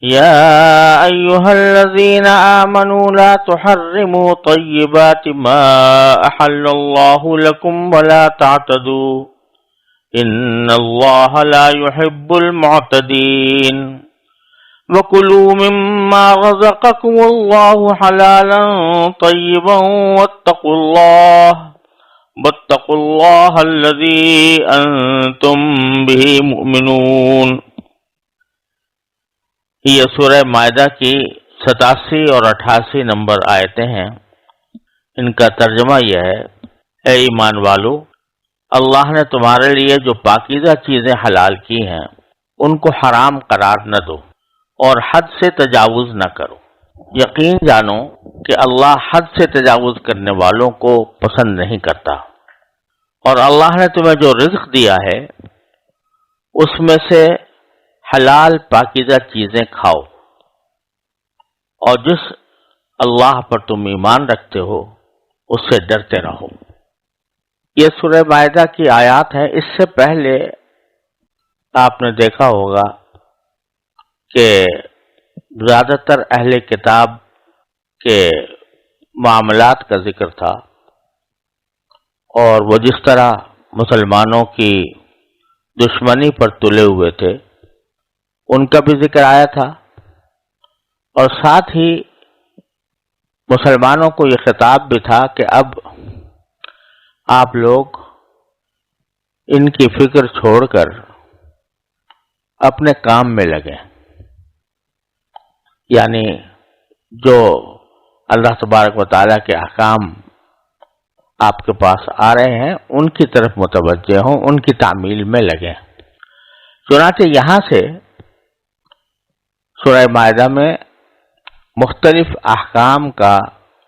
يا أيها الذين آمنوا لا تحرموا طيبات ما أحل الله لكم ولا تعتدوا إن الله لا يحب المعتدين وكلوا مما رزقكم الله حلالا طيبا واتقوا الله الذي أنتم به مؤمنون۔ یہ سورہ مائدہ کی 87 اور 88 نمبر آیتیں ہیں۔ ان کا ترجمہ یہ ہے، اے ایمان والو، اللہ نے تمہارے لیے جو پاکیزہ چیزیں حلال کی ہیں ان کو حرام قرار نہ دو اور حد سے تجاوز نہ کرو۔ یقین جانو کہ اللہ حد سے تجاوز کرنے والوں کو پسند نہیں کرتا، اور اللہ نے تمہیں جو رزق دیا ہے اس میں سے حلال پاکیزہ چیزیں کھاؤ، اور جس اللہ پر تم ایمان رکھتے ہو اس سے ڈرتے رہو۔ یہ سورہ مائدہ کی آیات ہے۔ اس سے پہلے آپ نے دیکھا ہوگا کہ زیادہ تر اہل کتاب کے معاملات کا ذکر تھا، اور وہ جس طرح مسلمانوں کی دشمنی پر تلے ہوئے تھے ان کا بھی ذکر آیا تھا، اور ساتھ ہی مسلمانوں کو یہ خطاب بھی تھا کہ اب آپ لوگ ان کی فکر چھوڑ کر اپنے کام میں لگیں، یعنی جو اللہ تبارک و تعالیٰ کے احکام آپ کے پاس آ رہے ہیں ان کی طرف متوجہ ہوں، ان کی تعمیل میں لگیں۔ چنانچہ یہاں سے سورہ مائدہ میں مختلف احکام کا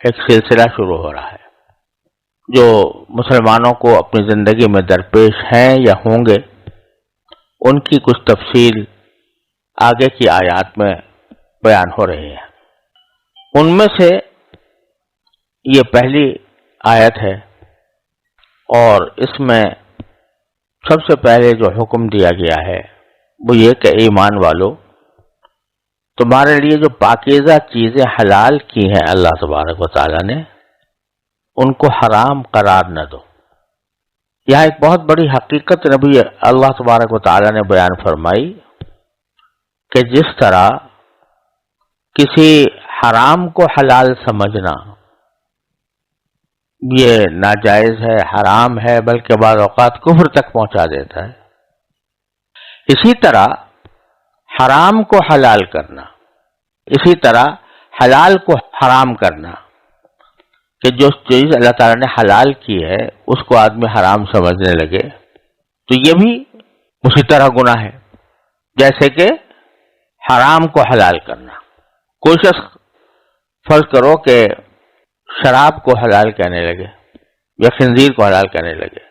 ایک سلسلہ شروع ہو رہا ہے جو مسلمانوں کو اپنی زندگی میں درپیش ہیں یا ہوں گے۔ ان کی کچھ تفصیل آگے کی آیات میں بیان ہو رہی ہے۔ ان میں سے یہ پہلی آیت ہے، اور اس میں سب سے پہلے جو حکم دیا گیا ہے وہ یہ کہ ایمان والو، تمہارے لیے جو پاکیزہ چیزیں حلال کی ہیں اللہ تبارک و تعالیٰ نے ان کو حرام قرار نہ دو۔ یہاں ایک بہت بڑی حقیقت نبی اللہ تبارک و تعالیٰ نے بیان فرمائی کہ جس طرح کسی حرام کو حلال سمجھنا یہ ناجائز ہے، حرام ہے، بلکہ بعض اوقات کفر تک پہنچا دیتا ہے، اسی طرح حرام کو حلال کرنا، اسی طرح حلال کو حرام کرنا، کہ جو چیز اللہ تعالیٰ نے حلال کی ہے اس کو آدمی حرام سمجھنے لگے تو یہ بھی اسی طرح گناہ ہے جیسے کہ حرام کو حلال کرنا۔ کوئی شخص فرض کرو کہ شراب کو حلال کہنے لگے یا خنزیر کو حلال کہنے لگے،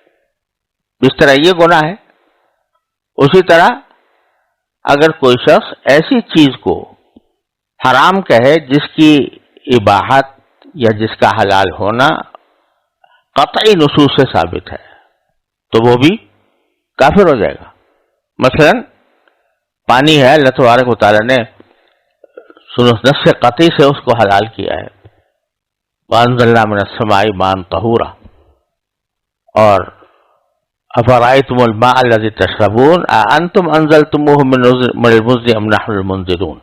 جس طرح یہ گناہ ہے، اسی طرح اگر کوئی شخص ایسی چیز کو حرام کہے جس کی اباحت یا جس کا حلال ہونا قطعی نصوص سے ثابت ہے تو وہ بھی کافر ہو جائے گا۔ مثلا پانی ہے، اللہ تبارک و تعالیٰ نے نص قطعی سے اس کو حلال کیا ہے، وَأَنزَلْنَا مِنَ السَّمَاءِ مَاءً طَهُورًا، اور أَفَرَأَيْتُمُ الْمَاءَ الَّذِي تَشْرَبُونَ أَأَنْتُمْ أَنزَلْتُمُوهُ مِنَ الْمُزْنِ أَمْ نَحْنُ الْمُنزِلُونَ۔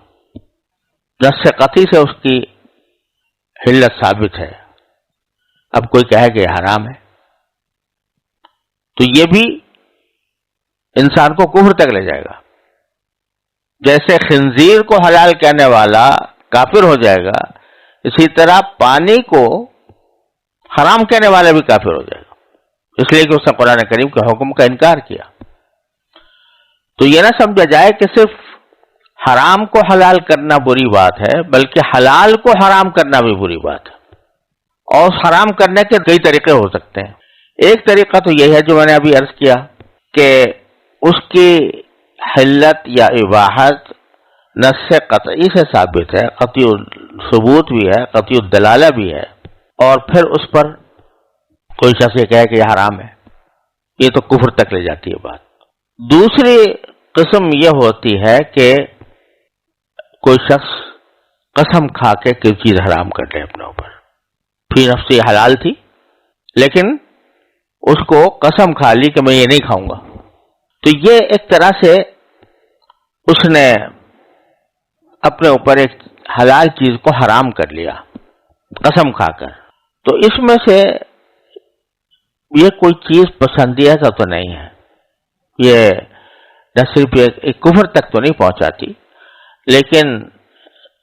نص قطعی سے اس کی حلت ثابت ہے، اب کوئی کہے کہ یہ حرام ہے تو یہ بھی انسان کو کفر تک لے جائے گا۔ جیسے خنزیر کو حلال کہنے والا کافر ہو جائے گا، اسی طرح پانی کو حرام کہنے والا بھی کافر ہو جائے گا، اس لیے کہ اس نے قرآن کریم کے حکم کا انکار کیا۔ تو یہ نہ سمجھا جائے کہ صرف حرام کو حلال کرنا بری بات ہے، بلکہ حلال کو حرام کرنا بھی بری بات ہے، اور حرام کرنے کے کئی طریقے ہو سکتے ہیں۔ ایک طریقہ تو یہ ہے جو میں نے ابھی عرض کیا کہ اس کی حلت یا اباحت نص قطعی سے ثابت ہے، قطعی ثبوت بھی ہے، قطعی دلالہ بھی ہے، اور پھر اس پر کوئی شخص یہ کہے کہ یہ حرام ہے، یہ تو کفر تک لے جاتی ہے بات۔ دوسری قسم یہ ہوتی ہے کہ کوئی شخص قسم کھا کے کوئی چیز حرام کر لے اپنے اوپر، فی نفسی حلال تھی لیکن اس کو قسم کھا لی کہ میں یہ نہیں کھاؤں گا، تو یہ ایک طرح سے اس نے اپنے اوپر ایک حلال چیز کو حرام کر لیا قسم کھا کر. تو اس میں سے یہ کوئی چیز پسندیدہ تو نہیں ہے، یہ نہ صرف ایک کفر تک تو نہیں پہنچاتی، لیکن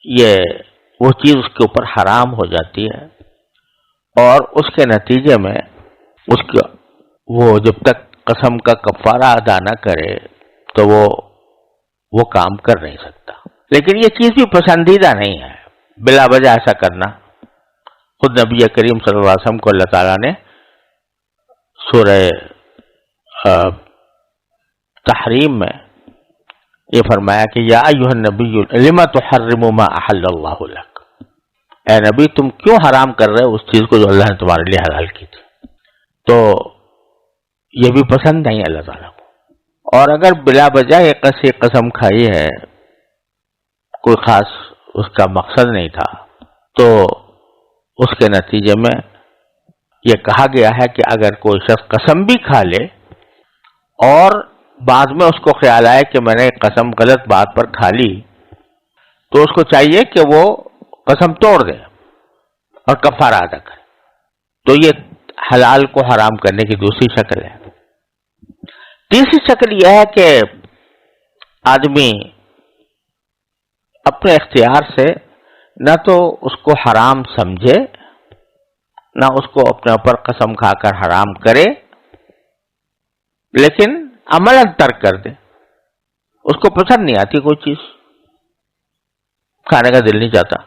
یہ وہ چیز اس کے اوپر حرام ہو جاتی ہے، اور اس کے نتیجے میں اس کا وہ جب تک قسم کا کفارہ ادا نہ کرے تو وہ کام کر نہیں سکتا. لیکن یہ چیز بھی پسندیدہ نہیں ہے بلا وجہ ایسا کرنا. خود نبی کریم صلی اللہ علیہ وسلم کو اللہ تعالیٰ نے سورہ تحریم میں یہ فرمایا کہ یا ایھا النبی لما تحرم ما احل اللہ لک، اے نبی تم کیوں حرام کر رہے ہو اس چیز کو جو اللہ نے تمہارے لیے حلال کی تھی. تو یہ بھی پسند نہیں اللہ تعالیٰ کو. اور اگر بلا وجہ ایک قسم کھائی ہے، کوئی خاص اس کا مقصد نہیں تھا، تو اس کے نتیجے میں یہ کہا گیا ہے کہ اگر کوئی شخص قسم بھی کھا لے اور بعد میں اس کو خیال آئے کہ میں نے قسم غلط بات پر کھا لی، تو اس کو چاہیے کہ وہ قسم توڑ دے اور کفارہ ادا کرے. تو یہ حلال کو حرام کرنے کی دوسری شکل ہے. تیسری شکل یہ ہے کہ آدمی اپنے اختیار سے نہ تو اس کو حرام سمجھے، نہ اس کو اپنے اوپر قسم کھا کر حرام کرے، لیکن عملاً ترک کر دے. اس کو پسند نہیں آتی کوئی چیز، کھانے کا دل نہیں چاہتا،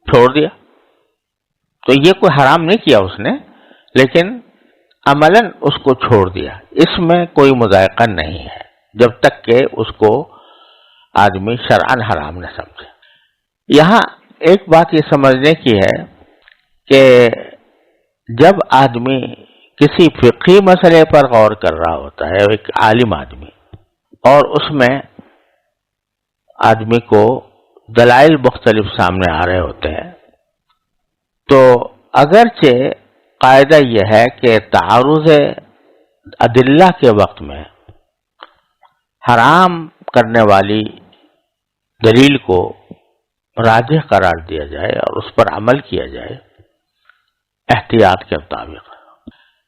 چھوڑ دیا. تو یہ کوئی حرام نہیں کیا اس نے، لیکن عملاً اس کو چھوڑ دیا. اس میں کوئی مذائقہ نہیں ہے جب تک کہ اس کو آدمی شرعاً حرام نہ سمجھے. یہاں ایک بات یہ سمجھنے کی ہے کہ جب آدمی کسی فقہی مسئلے پر غور کر رہا ہوتا ہے، ایک عالم آدمی، اور اس میں آدمی کو دلائل مختلف سامنے آ رہے ہوتے ہیں، تو اگرچہ قاعدہ یہ ہے کہ تعارض ادلہ کے وقت میں حرام کرنے والی دلیل کو راجح قرار دیا جائے اور اس پر عمل کیا جائے احتیاط کے مطابق،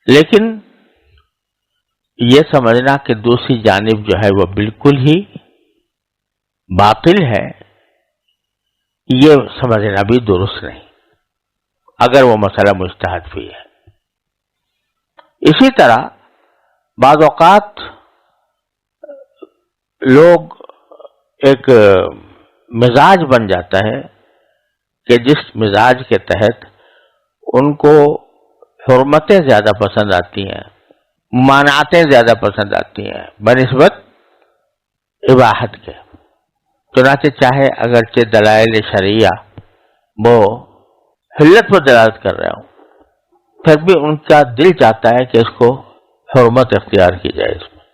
لیکن یہ سمجھنا کہ دوسری جانب جو ہے وہ بالکل ہی باطل ہے، یہ سمجھنا بھی درست نہیں اگر وہ مسئلہ مجتہد بھی ہے. اسی طرح بعض اوقات لوگ ایک مزاج بن جاتا ہے کہ جس مزاج کے تحت ان کو حرمتیں زیادہ پسند آتی ہیں، ممانعتیں زیادہ پسند آتی ہیں بنسبت اباحت کے. چنانچہ چاہے اگرچہ دلائل شرعیہ وہ حلت پر دلالت کر رہے ہوں، پھر بھی ان کا دل چاہتا ہے کہ اس کو حرمت اختیار کی جائے اس میں.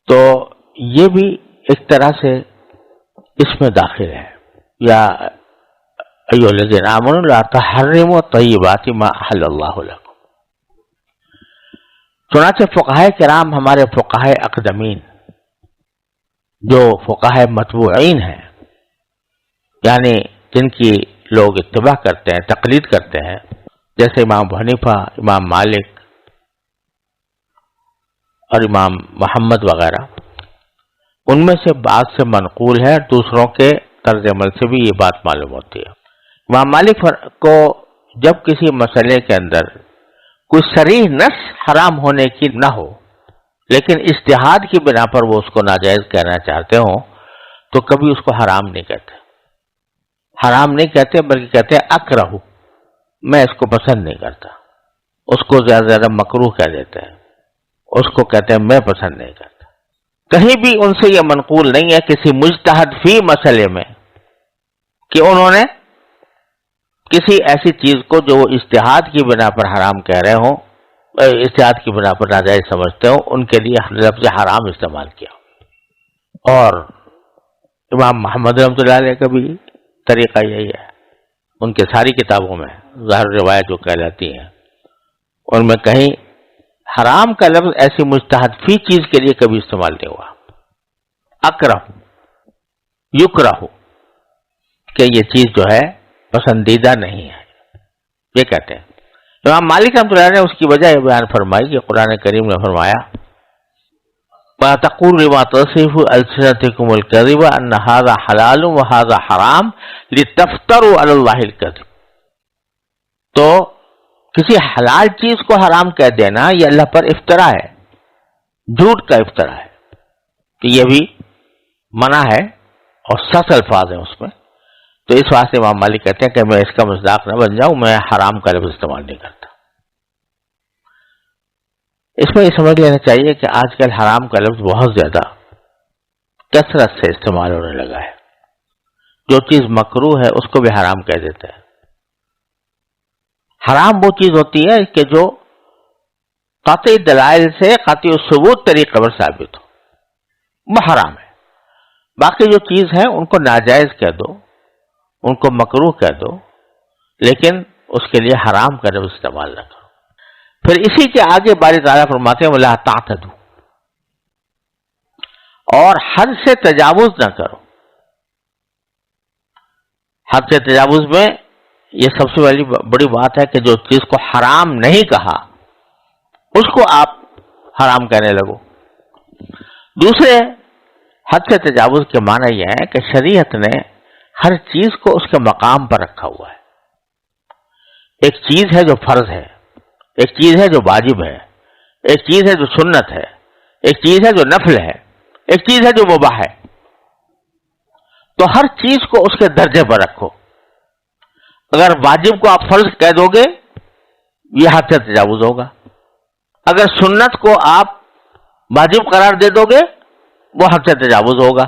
تو یہ بھی ایک طرح سے اس میں داخل ہے. یا ایھا الذین آمنوا لا تحرموا طیبات ما احل اللہ لکم. چنانچہ فقہائے کرام، ہمارے فقہائے اقدمین جو فقہائے متبوعین ہیں، یعنی جن کی لوگ اتباع کرتے ہیں، تقلید کرتے ہیں، جیسے امام ابو حنیفہ، امام مالک اور امام محمد وغیرہ، ان میں سے بعض سے منقول ہے، دوسروں کے طرز عمل سے بھی یہ بات معلوم ہوتی ہے. امام مالک کو جب کسی مسئلے کے اندر کوئی صریح نص حرام ہونے کی نہ ہو، لیکن اجتہاد کی بنا پر وہ اس کو ناجائز کہنا چاہتے ہوں، تو کبھی اس کو حرام نہیں کہتے. حرام نہیں کہتے بلکہ کہتے ہیں اکرہ، میں اس کو پسند نہیں کرتا. اس کو زیادہ زیادہ مکروہ کہہ دیتے ہیں، اس کو کہتے ہیں میں پسند نہیں کرتا. کہیں بھی ان سے یہ منقول نہیں ہے کسی مجتہد فی مسئلے میں کہ انہوں نے کسی ایسی چیز کو جو وہ اجتہاد کی بنا پر حرام کہہ رہے ہوں، اجتہاد کی بنا پر ناجائز سمجھتے ہوں، ان کے لیے لفظ حرام استعمال کیا. اور امام محمد رحمۃ اللہ علیہ کا بھی طریقہ یہی ہے، ان کے ساری کتابوں میں ظاہر روایت جو کہلاتی ہیں ان میں کہیں حرام کا لفظ ایسی مجتہد فی چیز کے لیے کبھی استعمال نہیں ہوا، اکرہ یکرہ کہ یہ چیز جو ہے پسندیدہ نہیں ہے، یہ کہتے ہیں۔ امام مالک رحمۃ اللہ نے اس کی وجہ یہ بیان فرمائی کہ قرآن کریم نے فرمایا وَلَا تَقُولُوا لِمَا تَصِفُ أَلْسِنَتُكُمُ الْكَذِبَ أَنَّ هَذَا حَلَالٌ وَهَذَا حَرَامٌ لِتَفْتَرُوا عَلَى اللَّهِ الْكَذِبَ، تو کسی حلال چیز کو حرام کہہ دینا یہ اللہ پر افطرا ہے، جھوٹ کا افطرا ہے، تو یہ بھی منع ہے اور سخت الفاظ ہیں اس میں۔ تو اس واسطے امام مالک کہتے ہیں کہ میں اس کا مصداق نہ بن جاؤں، میں حرام کا لفظ استعمال نہیں کرتا۔ اس میں یہ سمجھ لینا چاہیے کہ آج کل حرام کا لفظ بہت زیادہ کثرت سے استعمال ہونے لگا ہے، جو چیز مکروہ ہے اس کو بھی حرام کہہ دیتے ہیں۔ حرام وہ چیز ہوتی ہے کہ جو قطعی دلائل سے قطعی ثبوت طریقے پر ثابت ہو، وہ حرام ہے۔ باقی جو چیز ہے ان کو ناجائز کہہ دو، ان کو مکروہ کہہ دو، لیکن اس کے لیے حرام کا لفظ استعمال نہ کرو۔ پھر اسی کے آگے باری تعالیٰ فرماتے ہیں وَلَا تَعْتَدُوا، اور حد سے تجاوز نہ کرو۔ حد سے تجاوز میں یہ سب سے بڑی بات ہے کہ جو چیز کو حرام نہیں کہا اس کو آپ حرام کہنے لگو۔ دوسرے، حد سے تجاوز کے معنی یہ ہے کہ شریعت نے ہر چیز کو اس کے مقام پر رکھا ہوا ہے۔ ایک چیز ہے جو فرض ہے، ایک چیز ہے جو واجب ہے، ایک چیز ہے جو سنت ہے، ایک چیز ہے جو نفل ہے، ایک چیز ہے جو مباح ہے۔ تو ہر چیز کو اس کے درجے پر رکھو۔ اگر واجب کو آپ فرض کہہ دو گے یہ حد سے تجاوز ہوگا، اگر سنت کو آپ واجب قرار دے دو گے وہ حد سے تجاوز ہوگا،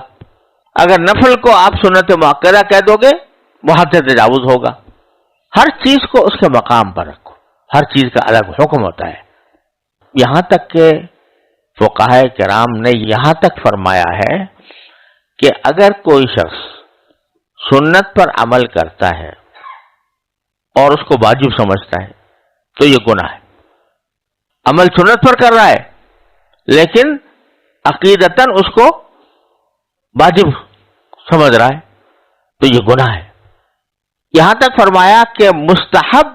اگر نفل کو آپ سنت مؤکدہ کہہ دو گے وہ حد سے تجاوز ہوگا۔ ہر چیز کو اس کے مقام پر رکھو، ہر چیز کا الگ حکم ہوتا ہے۔ یہاں تک کہ فقہاء کرام نے یہاں تک فرمایا ہے کہ اگر کوئی شخص سنت پر عمل کرتا ہے اور اس کو واجب سمجھتا ہے تو یہ گناہ ہے۔ عمل سنت پر کر رہا ہے لیکن عقیدتاً اس کو واجب سمجھ رہا ہے تو یہ گناہ ہے۔ یہاں تک فرمایا کہ مستحب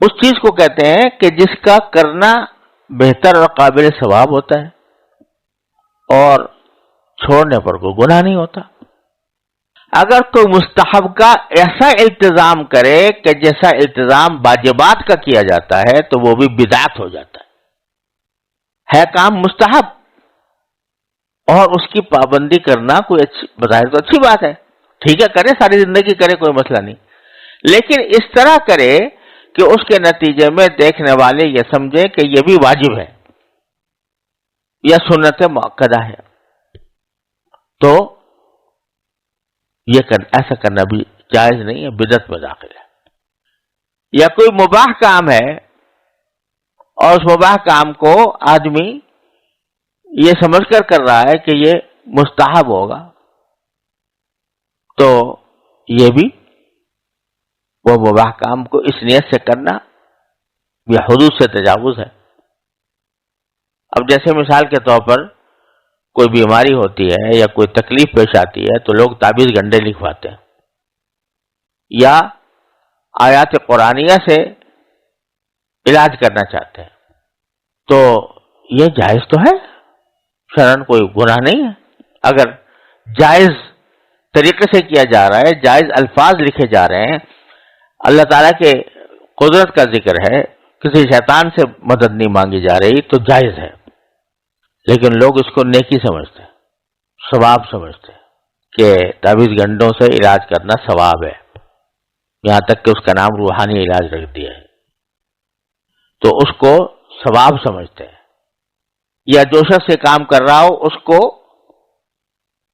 اس چیز کو کہتے ہیں کہ جس کا کرنا بہتر اور قابل ثواب ہوتا ہے اور چھوڑنے پر کوئی گناہ نہیں ہوتا۔ اگر کوئی مستحب کا ایسا التزام کرے کہ جیسا التزام واجبات کا کیا جاتا ہے تو وہ بھی بدعت ہو جاتا ہے کام مستحب، اور اس کی پابندی کرنا کوئی بظاہر تو اچھی بات ہے، ٹھیک ہے کرے، ساری زندگی کرے، کوئی مسئلہ نہیں، لیکن اس طرح کرے کہ اس کے نتیجے میں دیکھنے والے یہ سمجھے کہ یہ بھی واجب ہے یا سنت مؤکدہ ہے، تو یہ ایسا کرنا بھی جائز نہیں ہے، بدعت میں داخل ہے۔ یا کوئی مباح کام ہے اور اس مباح کام کو آدمی یہ سمجھ کر رہا ہے کہ یہ مستحب ہوگا تو یہ بھی وہ مباح کام کو اس نیت سے کرنا یہ حدود سے تجاوز ہے۔ اب جیسے مثال کے طور پر کوئی بیماری ہوتی ہے یا کوئی تکلیف پیش آتی ہے تو لوگ تعویذ گنڈے لکھواتے ہیں یا آیات قرآنیہ سے علاج کرنا چاہتے ہیں، تو یہ جائز تو ہے، شرعاً کوئی گناہ نہیں ہے۔ اگر جائز طریقے سے کیا جا رہا ہے، جائز الفاظ لکھے جا رہے ہیں، اللہ تعالیٰ کے قدرت کا ذکر ہے، کسی شیطان سے مدد نہیں مانگی جا رہی تو جائز ہے، لیکن لوگ اس کو نیکی سمجھتے ہیں، ثواب سمجھتے ہیں کہ تعویذ گنڈوں سے علاج کرنا ثواب ہے، یہاں تک کہ اس کا نام روحانی علاج رکھ دیا ہے، تو اس کو ثواب سمجھتے ہیں۔ یا جو شخص سے کام کر رہا ہو اس کو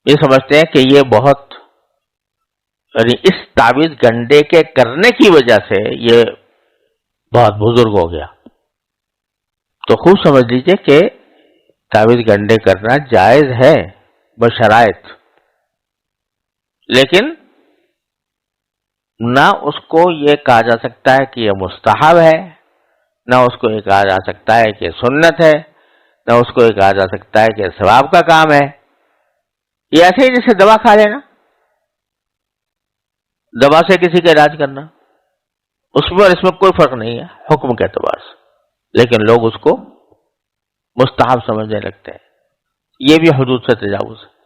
یہ سمجھتے ہیں کہ یہ بہت، یعنی اس تعویذ گنڈے کے کرنے کی وجہ سے یہ بہت بزرگ ہو گیا، تو خوب سمجھ لیجئے کہ تعویذ گنڈے کرنا جائز ہے بشرائط، لیکن نہ اس کو یہ کہا جا سکتا ہے کہ یہ مستحب ہے، نہ اس کو یہ کہا جا سکتا ہے کہ سنت ہے، نہ اس کو یہ کہا جا سکتا ہے کہ ثواب کا کام ہے۔ یہ ایسے ہی جیسے دوا کھا لینا، دوا سے کسی کا علاج کرنا، اس میں اور اس میں کوئی فرق نہیں ہے حکم کے اعتبار سے، لیکن لوگ اس کو مستحب سمجھنے لگتے ہیں۔ یہ بھی حدود سے تجاوز ہے۔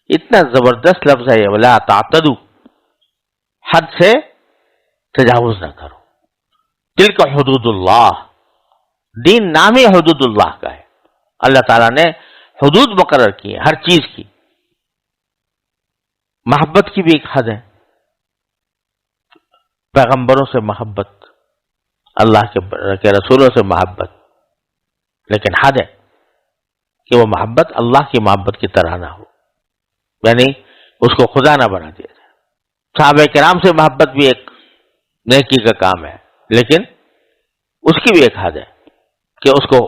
اتنا زبردست لفظ ہے یہ، ولا تعتدوا، حد سے تجاوز نہ کرو۔ تلک حدود اللہ، دین نام ہی حدود اللہ کا ہے۔ اللہ تعالیٰ نے حدود مقرر کی ہے ہر چیز کی۔ محبت کی بھی ایک حد ہے، پیغمبروں سے محبت، اللہ کے رسولوں سے محبت، لیکن حد ہے کہ وہ محبت اللہ کی محبت کی طرح نہ ہو، یعنی اس کو خدا نہ بنا دیا جائے۔ صحابہ کرام سے محبت بھی ایک نیکی کا کام ہے، لیکن اس کی بھی ایک حد ہے کہ اس کو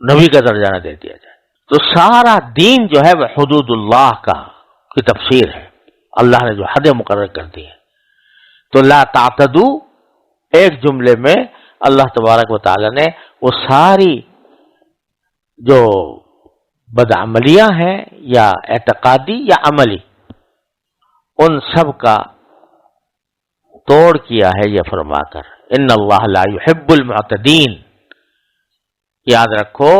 نبی کا درجہ نہ دے دیا جائے۔ تو سارا دین جو ہے وہ حدود اللہ کی تفسیر ہے، اللہ نے جو حدیں مقرر کر دی ہیں۔ تو لا تعتدو ایک جملے میں اللہ تبارک و تعالی نے وہ ساری جو بدعملیاں ہیں یا اعتقادی یا عملی، ان سب کا توڑ کیا ہے یہ فرما کر ان اللہ لا يحب المعتدین۔ یاد رکھو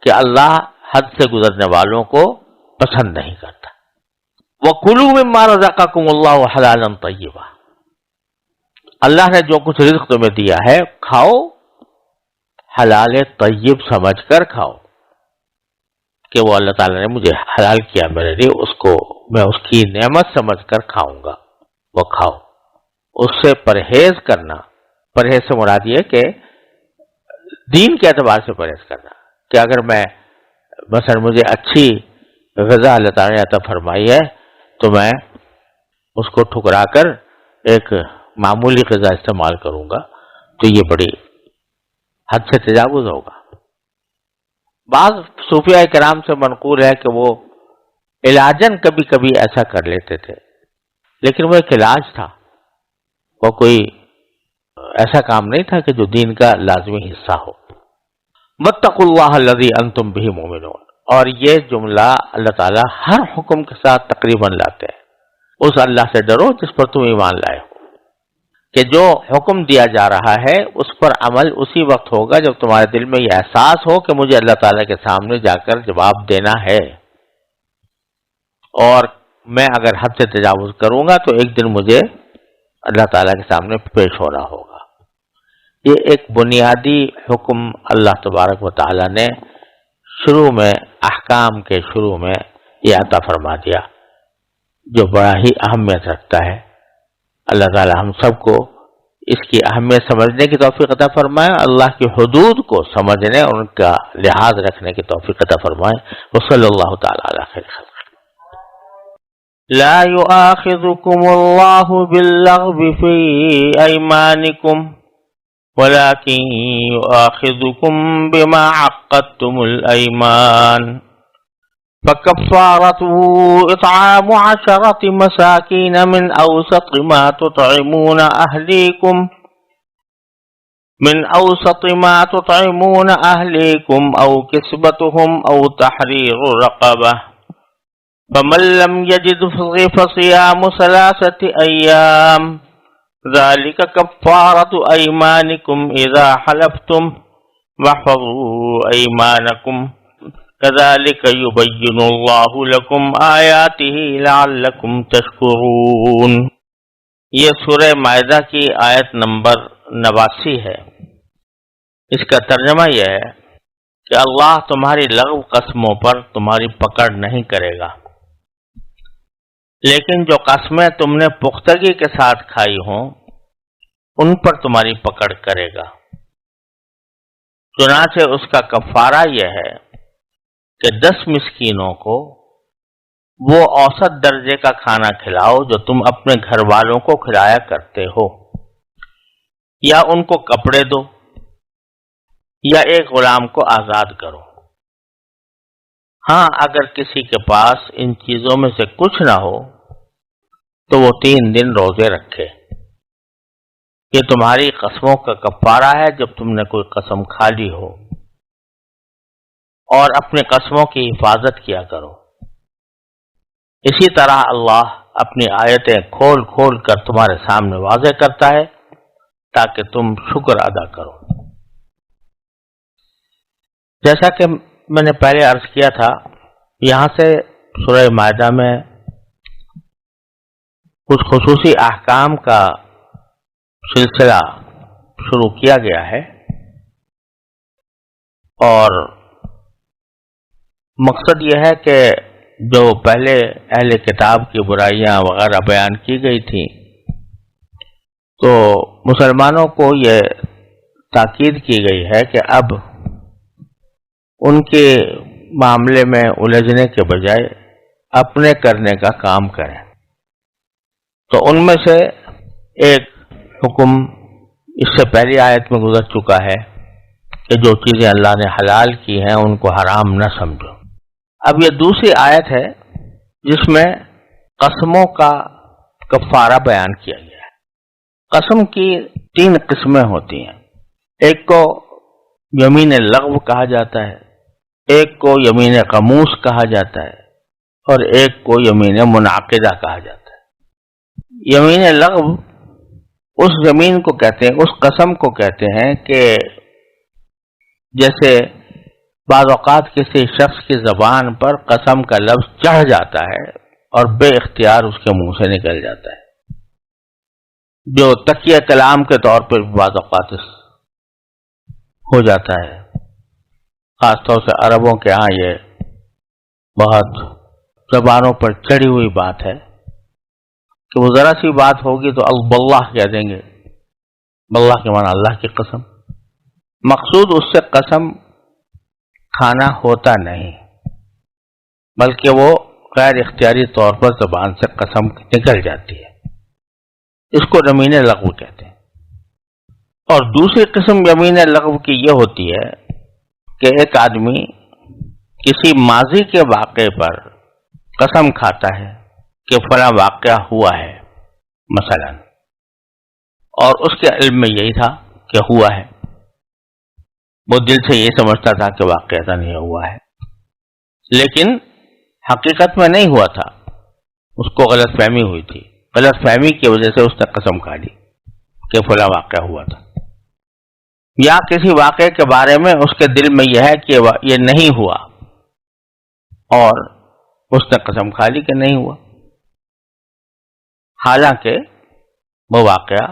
کہ اللہ حد سے گزرنے والوں کو پسند نہیں کرتا۔ وَكُلُوا مِمَّا رَزَقَكُمُ اللَّهُ حَلَالًا طَيِّبًا، اللہ نے جو کچھ رزق تمہیں دیا ہے کھاؤ، حلال طیب سمجھ کر کھاؤ کہ وہ اللہ تعالیٰ نے مجھے حلال کیا میرے لیے، اس کو میں اس کی نعمت سمجھ کر کھاؤں گا، وہ کھاؤ۔ اس سے پرہیز کرنا، پرہیز سے مراد یہ کہ دین کے اعتبار سے پرہیز کرنا، کہ اگر میں مثلا مجھے اچھی غذا اللہ تعالیٰ نے عطا فرمائی ہے تو میں اس کو ٹھکرا کر ایک معمولی غذا استعمال کروں گا، تو یہ بڑی حد سے تجاوز ہوگا۔ بعض صوفیاء کرام سے منقول ہے کہ وہ علاجاً کبھی کبھی ایسا کر لیتے تھے، لیکن وہ ایک علاج تھا، وہ کوئی ایسا کام نہیں تھا کہ جو دین کا لازمی حصہ ہو۔ واتقوا اللہ الذی انتم بہ مؤمنون، اور یہ جملہ اللہ تعالیٰ ہر حکم کے ساتھ تقریباً لاتے ہیں۔ اس اللہ سے ڈرو جس پر تم ایمان لائے ہو، کہ جو حکم دیا جا رہا ہے اس پر عمل اسی وقت ہوگا جب تمہارے دل میں یہ احساس ہو کہ مجھے اللہ تعالیٰ کے سامنے جا کر جواب دینا ہے، اور میں اگر حد سے تجاوز کروں گا تو ایک دن مجھے اللہ تعالیٰ کے سامنے پیش ہونا ہوگا۔ یہ ایک بنیادی حکم اللہ تبارک و تعالیٰ نے شروع میں، احکام کے شروع میں یہ عطا فرما دیا، جو بڑا ہی اہمیت رکھتا ہے۔ اللہ تعالیٰ ہم سب کو اس کی اہمیت سمجھنے کی توفیق عطا فرمائے، اللہ کی حدود کو سمجھنے اور ان کا لحاظ رکھنے کی توفیق عطا فرمائے۔ وصلی اللہ تعالیٰ علی خیر خلق۔ لا يؤاخذكم الله باللغو في أيمانكم ولكن يؤاخذكم بما عقدتم الأيمان فكفارته إطعام 10 مساكين من أوسط ما تطعمون أهليكم أو كسبتهم أو تحرير رقبة فمن لم يجد فصيام 3 أيام ذلك كفارة أيمانكم إذا حلفتم واحفظوا أيمانكم كذلك يبين الله لكم آياته لعلكم تشكرون۔ یہ سورہ مائدہ کی آیت نمبر 89 ہے۔ اس کا ترجمہ یہ ہے کہ اللہ تمہاری لغو قسموں پر تمہاری پکڑ نہیں کرے گا، لیکن جو قسمیں تم نے پختگی کے ساتھ کھائی ہوں ان پر تمہاری پکڑ کرے گا۔ چنانچہ اس کا کفارہ یہ ہے کہ 10 مسکینوں کو وہ اوسط درجے کا کھانا کھلاؤ جو تم اپنے گھر والوں کو کھلایا کرتے ہو، یا ان کو کپڑے دو، یا ایک غلام کو آزاد کرو۔ ہاں اگر کسی کے پاس ان چیزوں میں سے کچھ نہ ہو تو وہ 3 دن روزے رکھے۔ یہ تمہاری قسموں کا کفارہ ہے جب تم نے کوئی قسم کھا لی ہو، اور اپنے قسموں کی حفاظت کیا کرو۔ اسی طرح اللہ اپنی آیتیں کھول کھول کر تمہارے سامنے واضح کرتا ہے تاکہ تم شکر ادا کرو۔ جیسا کہ میں نے پہلے عرض کیا تھا، یہاں سے سورہ مائدہ میں کچھ خصوصی احکام کا سلسلہ شروع کیا گیا ہے، اور مقصد یہ ہے کہ جو پہلے اہل کتاب کی برائیاں وغیرہ بیان کی گئی تھیں، تو مسلمانوں کو یہ تاکید کی گئی ہے کہ اب ان کے معاملے میں الجھنے کے بجائے اپنے کرنے کا کام کریں۔ تو ان میں سے ایک حکم اس سے پہلی آیت میں گزر چکا ہے کہ جو چیزیں اللہ نے حلال کی ہیں ان کو حرام نہ سمجھو۔ اب یہ دوسری آیت ہے جس میں قسموں کا کفارہ بیان کیا گیا ہے۔ قسم کی 3 قسمیں ہوتی ہیں، ایک کو یمین لغو کہا جاتا ہے، ایک کو یمین غموس کہا جاتا ہے، اور ایک کو یمین منعقدہ کہا جاتا ہے۔ یمین لغو اس زمین کو کہتے ہیں، اس قسم کو کہتے ہیں کہ جیسے بعض اوقات کسی شخص کی زبان پر قسم کا لفظ چڑھ جاتا ہے اور بے اختیار اس کے منہ سے نکل جاتا ہے، جو تکیہ کلام کے طور پر بعض اوقات ہو جاتا ہے۔ خاص طور سے عربوں کے ہاں یہ بہت زبانوں پر چڑھی ہوئی بات ہے کہ وہ ذرا سی بات ہوگی تو باللہ کہہ دیں گے، باللہ کے معنی اللہ کی قسم۔ مقصود اس سے قسم کھانا ہوتا نہیں، بلکہ وہ غیر اختیاری طور پر زبان سے قسم نکل جاتی ہے، اس کو یمین لغو کہتے ہیں۔ اور دوسری قسم یمین لغو کی یہ ہوتی ہے کہ ایک آدمی کسی ماضی کے واقعے پر قسم کھاتا ہے کہ فلاں واقعہ ہوا ہے مثلا، اور اس کے علم میں یہی تھا کہ ہوا ہے، وہ دل سے یہ سمجھتا تھا کہ واقعہ نہیں ہوا ہے، لیکن حقیقت میں نہیں ہوا تھا، اس کو غلط فہمی ہوئی تھی، غلط فہمی کی وجہ سے اس نے قسم کھا لی کہ فلاں واقعہ ہوا تھا، یا کسی واقعے کے بارے میں اس کے دل میں یہ ہے کہ یہ نہیں ہوا اور اس نے قسم کھا لی کہ نہیں ہوا، حالانکہ وہ واقعہ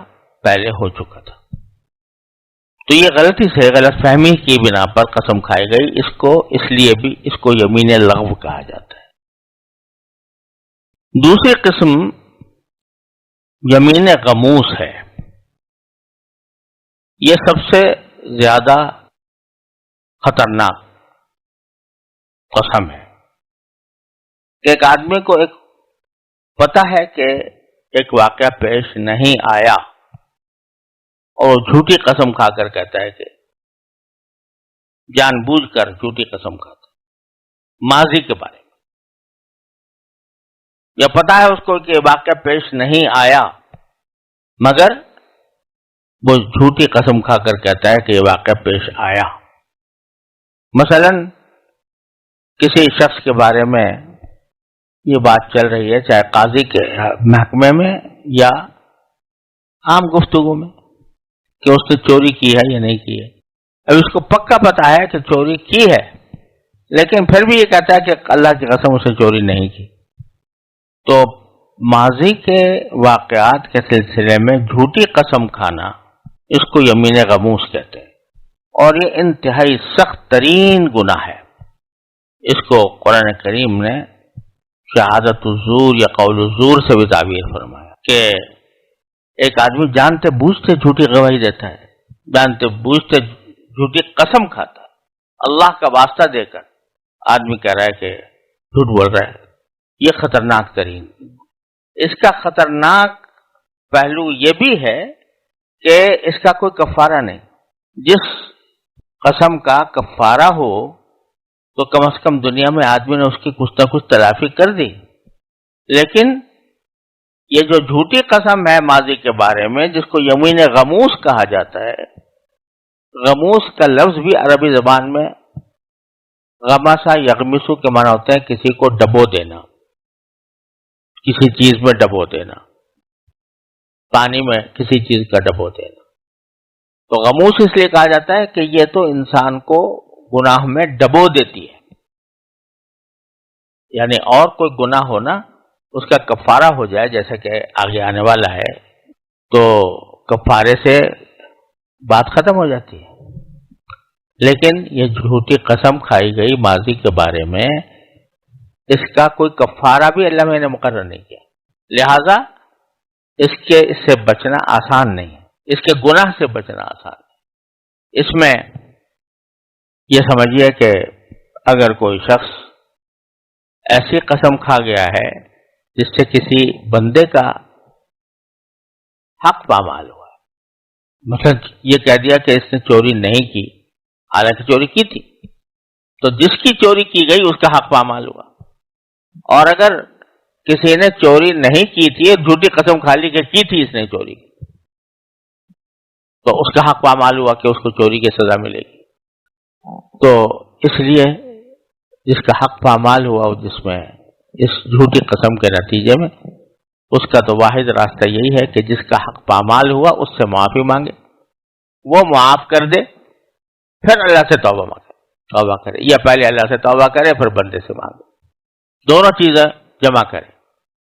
پہلے ہو چکا تھا۔ تو یہ غلطی سے غلط فہمی کی بنا پر قسم کھائی گئی، اس لیے بھی اس کو یمین لغو کہا جاتا ہے۔ دوسری قسم یمین غموس ہے، یہ سب سے زیادہ خطرناک قسم ہے کہ ایک آدمی کو ایک پتہ ہے کہ ایک واقعہ پیش نہیں آیا اور جھوٹی قسم کھا کر کہتا ہے کہ جان بوجھ کر جھوٹی قسم کھاتا ہے ماضی کے بارے میں، یا پتہ ہے اس کو کہ واقعہ پیش نہیں آیا مگر وہ جھوٹی قسم کھا کر کہتا ہے کہ یہ واقعہ پیش آیا۔ مثلا کسی شخص کے بارے میں یہ بات چل رہی ہے، چاہے قاضی کے محکمے میں یا عام گفتگو میں، کہ اس نے چوری کی ہے یا نہیں کی ہے۔ اب اس کو پکا پتہ ہے کہ چوری کی ہے، لیکن پھر بھی یہ کہتا ہے کہ اللہ کی قسم اسے چوری نہیں کی۔ تو ماضی کے واقعات کے سلسلے میں جھوٹی قسم کھانا، اس کو یمین غموس کہتے ہیں، اور یہ انتہائی سخت ترین گناہ ہے۔ اس کو قرآن کریم نے شہادت الزور یا قول الزور سے بھی تعبیر فرمایا کہ ایک آدمی جانتے بوجھتے جھوٹی گواہی دیتا ہے، جانتے بوجھتے جھوٹی قسم کھاتا ہے، اللہ کا واسطہ دے کر آدمی کہہ رہا ہے کہ جھوٹ بول رہا ہے، یہ خطرناک ترین۔ اس کا خطرناک پہلو یہ بھی ہے کہ اس کا کوئی کفارہ نہیں۔ جس قسم کا کفارہ ہو تو کم از کم دنیا میں آدمی نے اس کی کچھ نہ کچھ تلافی کر دی، لیکن یہ جو جھوٹی قسم ہے ماضی کے بارے میں، جس کو یمین غموس کہا جاتا ہے، غموس کا لفظ بھی عربی زبان میں غمسا یغمسو کے معنی ہوتے ہیں کسی کو ڈبو دینا، کسی چیز میں ڈبو دینا، پانی میں کسی چیز کا ڈبو دینا۔ تو غموس اس لیے کہا جاتا ہے کہ یہ تو انسان کو گناہ میں ڈبو دیتی ہے، یعنی اور کوئی گناہ ہونا اس کا کفارہ ہو جائے، جیسا کہ آگے آنے والا ہے، تو کفارے سے بات ختم ہو جاتی ہے۔ لیکن یہ جھوٹی قسم کھائی گئی ماضی کے بارے میں، اس کا کوئی کفارہ بھی اللہ میں نے مقرر نہیں کیا، لہذا اس سے بچنا آسان نہیں ہے، اس کے گناہ سے بچنا آسان ہے۔ اس میں یہ سمجھیے کہ اگر کوئی شخص ایسی قسم کھا گیا ہے جس سے کسی بندے کا حق پامال ہوا، مثلا یہ کہہ دیا کہ اس نے چوری نہیں کی حالانکہ چوری کی تھی، تو جس کی چوری کی گئی اس کا حق پامال ہوا۔ اور اگر کسی نے چوری نہیں کی تھی، جھوٹی قسم کھا لی کہ کی تھی اس نے چوری، تو اس کا حق پامال ہوا کہ اس کو چوری کی سزا ملے گی۔ تو اس لیے جس کا حق پامال ہوا، جس میں اس جھوٹی قسم کے نتیجے میں، اس کا تو واحد راستہ یہی ہے کہ جس کا حق پامال ہوا اس سے معافی مانگے، وہ معاف کر دے، پھر اللہ سے توبہ کرے، یا پہلے اللہ سے توبہ کرے پھر بندے سے مانگے، دونوں چیزیں جمع کرے،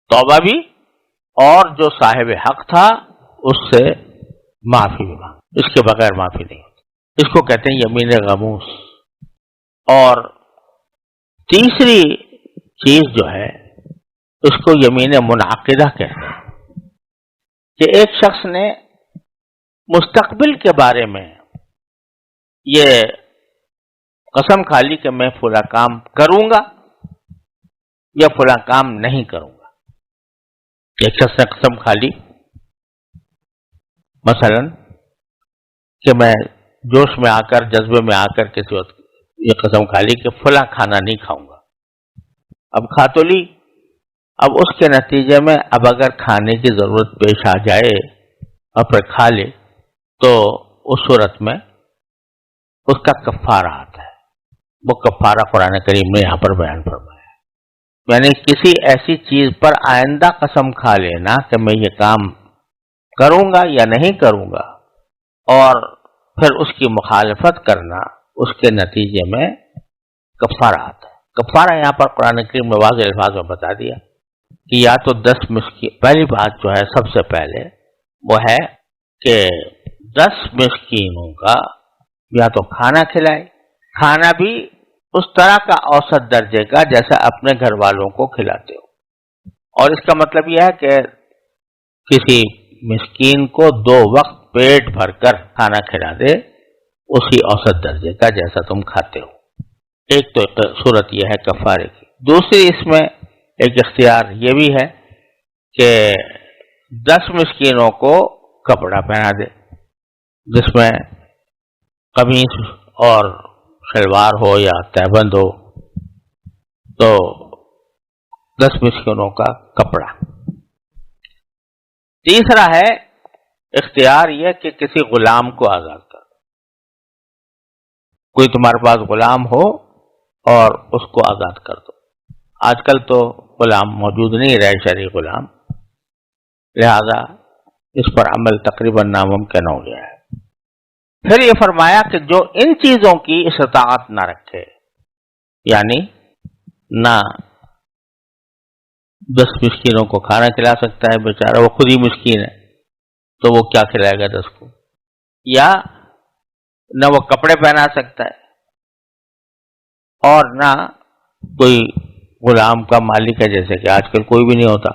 توبہ بھی اور جو صاحب حق تھا اس سے معافی بھی مانگے، اس کے بغیر معافی نہیں ہوتی۔ اس کو کہتے ہیں یمین غموس۔ اور تیسری چیز جو ہے اس کو یمین منعقدہ کہتے ہیں، کہ ایک شخص نے مستقبل کے بارے میں یہ قسم کھا لی کہ میں فلاں کام کروں گا یا فلاں کام نہیں کروں گا۔ ایک شخص نے قسم کھا لی مثلا کہ میں جوش میں آ کر، جذبے میں آ کر کسی وقت یہ قسم کھا لی کہ فلاں کھانا نہیں کھاؤں گا، اب کھا تو لی، اب اس کے نتیجے میں اب اگر کھانے کی ضرورت پیش آ جائے اور پھر کھا لے تو اس صورت میں اس کا کفارہ آتا ہے۔ وہ کفارہ قرآن کریم نے یہاں پر بیان فرمایا ہے، یعنی کسی ایسی چیز پر آئندہ قسم کھا لینا کہ میں یہ کام کروں گا یا نہیں کروں گا، اور پھر اس کی مخالفت کرنا، اس کے نتیجے میں کفارہ آتا ہے۔ کفارہ یہاں پر قرآن کریم نے واضح الفاظ میں بتا دیا کہ یا تو 10 مسکین، پہلی بات جو ہے سب سے پہلے وہ ہے کہ 10 مسکینوں کا یا تو کھانا کھلائے، کھانا بھی اس طرح کا اوسط درجے کا جیسا اپنے گھر والوں کو کھلاتے ہو، اور اس کا مطلب یہ ہے کہ کسی مسکین کو 2 وقت پیٹ بھر کر کھانا کھلا دے، اسی اوسط درجے کا جیسا تم کھاتے ہو۔ ایک تو صورت یہ ہے کفارے کی۔ دوسری اس میں ایک اختیار یہ بھی ہے کہ 10 مسکینوں کو کپڑا پہنا دے، جس میں قمیص اور شلوار ہو یا تہبند ہو، تو 10 مسکینوں کا کپڑا۔ تیسرا ہے اختیار یہ کہ کسی غلام کو آزاد کر، کوئی تمہارے پاس غلام ہو اور اس کو آزاد کر دو۔ آج کل تو غلام موجود نہیں رہے، شرعی غلام، لہذا اس پر عمل تقریباً ناممکن ہو گیا ہے۔ پھر یہ فرمایا کہ جو ان چیزوں کی استطاعت نہ رکھے، یعنی نہ 10 مسکینوں کو کھانا کھلا سکتا ہے، بیچارہ وہ خود ہی مسکین ہے تو وہ کیا کھلائے گا 10 کو، یا نہ وہ کپڑے پہنا سکتا ہے، اور نہ کوئی غلام کا مالک ہے، جیسے کہ آج کل کوئی بھی نہیں ہوتا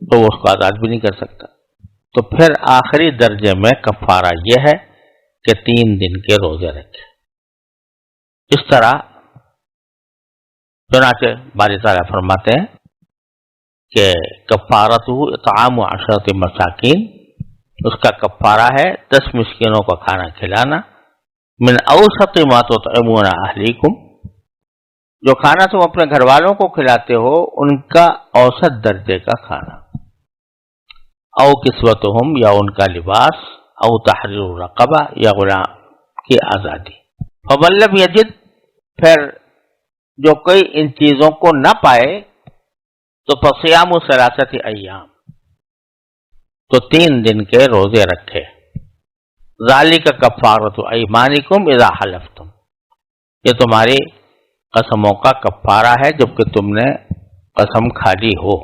تو وہ اس کو آزاد بھی نہیں کر سکتا۔ تو پھر آخری درجے میں کفارہ یہ ہے کہ 3 دن کے روزے رکھے۔ اس طرح چنانچہ باری تعالیٰ فرماتے ہیں کہ کفارتہ اطعام 10 مساکین، اس کا کفارہ ہے 10 مسکینوں کو کھانا کھلانا، من اوسط ما تطعمون اہلیکم، جو کھانا تم اپنے گھر والوں کو کھلاتے ہو ان کا اوسط درجے کا کھانا، او کسوتہم یا ان کا لباس، او تحریر رقبہ یا غلام کی آزادی۔ فمن لم یجد، پھر جو کوئی ان چیزوں کو نہ پائے تو فصیام ثلاثۃ ایام، تو 3 دن کے روزے رکھے۔ ذالک کفارۃ ایمانکم اذا حلفتم، یہ تمہاری قسموں کا کفارہ ہے جب کہ تم نے قسم کھا لی ہو۔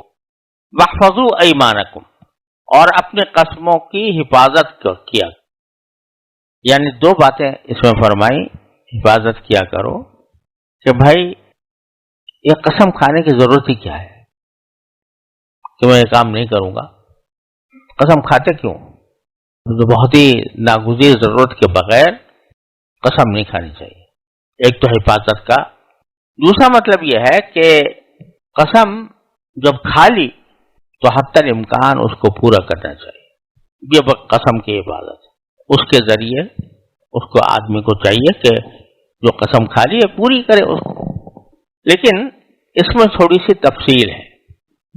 واحفظوا ایمانکم، اور اپنی قسموں کی حفاظت کیا، یعنی 2 باتیں اس میں فرمائی، حفاظت کیا کرو کہ بھائی یہ قسم کھانے کی ضرورت ہی کیا ہے کہ میں یہ کام نہیں کروں گا، قسم کھاتے کیوں؟ تو بہت ہی ناگزیر ضرورت کے بغیر قسم نہیں کھانی چاہیے۔ ایک تو حفاظت کا، دوسرا مطلب یہ ہے کہ قسم جب کھا لی تو حتی الامکان اس کو پورا کرنا چاہیے، یہ قسم کی حفاظت ہے۔ اس کے ذریعے اس کو آدمی کو چاہیے کہ جو قسم کھا لی ہے پوری کرے اس کو۔ لیکن اس میں تھوڑی سی تفصیل ہے،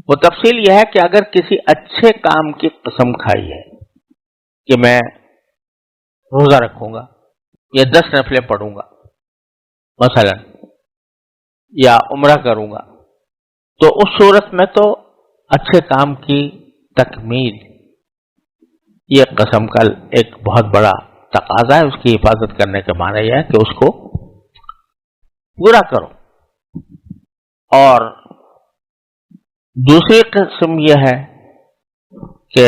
وہ تفصیل یہ ہے کہ اگر کسی اچھے کام کی قسم کھائی ہے کہ میں روزہ رکھوں گا یا 10 نفلیں پڑھوں گا مثلا، یا عمرہ کروں گا، تو اس صورت میں تو اچھے کام کی تکمیل یہ قسم کا ایک بہت بڑا تقاضا ہے، اس کی حفاظت کرنے کا معنی یہ ہے کہ اس کو پورا کرو۔ اور دوسری قسم یہ ہے کہ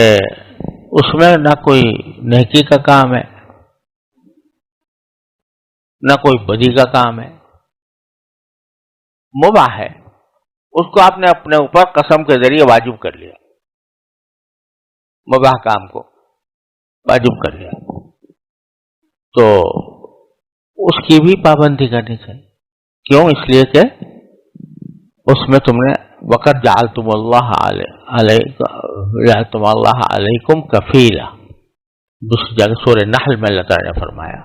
اس میں نہ کوئی نیکی کا کام ہے نہ کوئی بدی کا کام ہے، مباح ہے، اس کو آپ نے اپنے اوپر قسم کے ذریعے واجب کر لیا، مباح کام کو واجب کر لیا، تو اس کی بھی پابندی کرنی چاہیے۔ کیوں؟ اس لیے کہ اس میں تم نے وقت جعلتم اللہ علیکم کفیلا، دوسری جگہ سورہ نحل میں اللہ تعالیٰ نے فرمایا